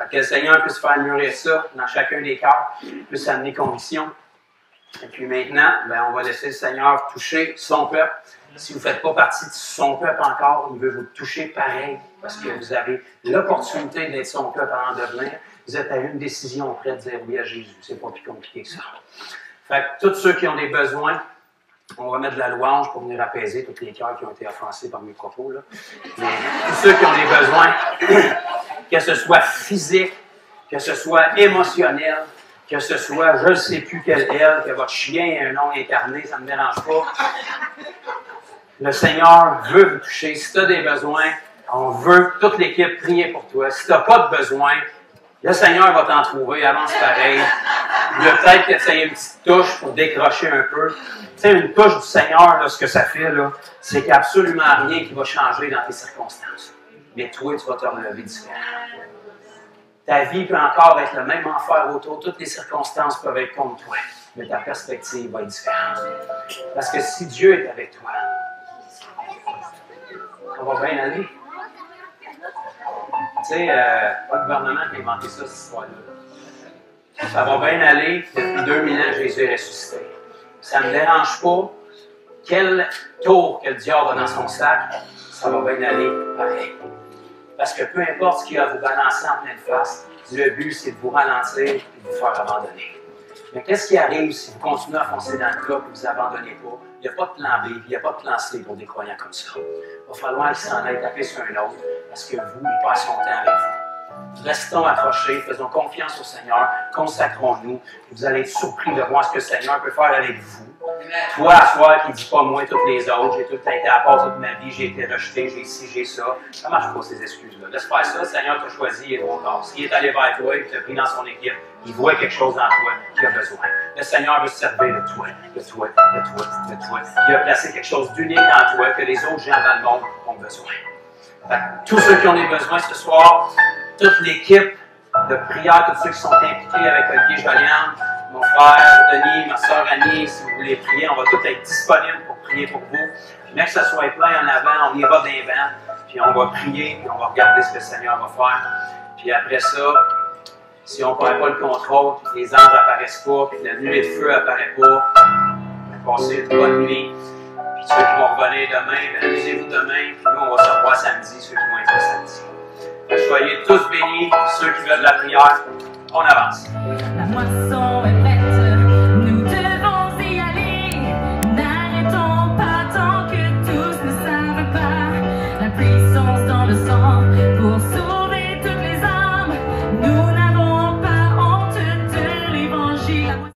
Que le Seigneur puisse faire mûrir ça dans chacun des cœurs, puisse amener conviction. Et puis maintenant, on va laisser le Seigneur toucher son peuple. Si vous ne faites pas partie de son peuple encore, il veut vous toucher pareil, parce que vous avez l'opportunité d'être son peuple en devenir. Vous êtes à une décision près de dire oui à Jésus. C'est pas plus compliqué que ça. Fait que tous ceux qui ont des besoins, on va mettre de la louange pour venir apaiser tous les cœurs qui ont été offensés par mes propos. Là. Mais tous ceux qui ont des besoins, que ce soit physique, que ce soit émotionnel, que ce soit je ne sais plus quelle aile, que votre chien ait un nom incarné, ça ne me dérange pas. Le Seigneur veut vous toucher. Si tu as des besoins, on veut, toute l'équipe, prier pour toi. Si tu n'as pas de besoin, le Seigneur va t'en trouver, avance pareil. Il y a peut-être que ça ait une petite touche pour décrocher un peu. Tu sais, une touche du Seigneur, là, ce que ça fait, là, c'est qu'il n'y a absolument rien qui va changer dans tes circonstances. Mais toi, tu vas te relever différent. Ta vie peut encore être le même enfer autour. Toutes les circonstances peuvent être contre toi. Mais ta perspective va être différente. Parce que si Dieu est avec toi, ça va bien aller. Tu sais, pas le gouvernement qui a inventé ça, cette histoire-là. Ça va bien aller. Depuis 2000 ans, Jésus est ressuscité. Ça ne me dérange pas quel tour que le diable a dans son sac, ça va bien aller pareil. Parce que peu importe ce qu'il y a à vous balancer en pleine face, le but, c'est de vous ralentir et de vous faire abandonner. Mais qu'est-ce qui arrive si vous continuez à foncer dans le tas et que vous ne abandonnez pas? Il n'y a pas de plan B, il n'y a pas de plan C pour des croyants comme ça. Il va falloir qu'ils s'en aillent taper sur un autre parce que vous, il passe son temps avec vous. Restons accrochés, faisons confiance au Seigneur, consacrons-nous. Vous allez être surpris de voir ce que le Seigneur peut faire avec vous. Toi, à soir, qui ne dis pas moi, toutes les autres, j'ai tout été à part toute ma vie, j'ai été rejeté, j'ai ci, j'ai ça. Ça ne marche pas, ces excuses-là. Laisse faire ça, le Seigneur t'a choisi, il est ton corps. S'il est allé vers toi, il t'a pris dans son équipe, il voit quelque chose en toi qu'il a besoin. Le Seigneur veut se servir de toi, de toi, de toi, de toi. Il a placé quelque chose d'unique en toi que les autres gens dans le monde ont besoin. Tous ceux qui ont des besoins ce soir, toute l'équipe de prière, tous ceux qui sont impliqués avec Olivier Joliane, mon frère Denis, ma soeur Annie, si vous voulez prier, on va tous être disponibles pour prier pour vous. Puis même que ça soit plein en avant, on ira d'un vent, puis on va prier, puis on va regarder ce que le Seigneur va faire. Puis après ça, si on ne prend pas le contrôle, puis les anges n'apparaissent pas, puis la nuée de feu n'apparaît pas, on va passer une bonne nuit. Puis ceux qui vont revenir demain, amusez-vous demain, puis nous on va se revoir samedi, ceux qui vont être là samedi. Soyez tous bénis, ceux qui veulent de la prière, on avance. La moisson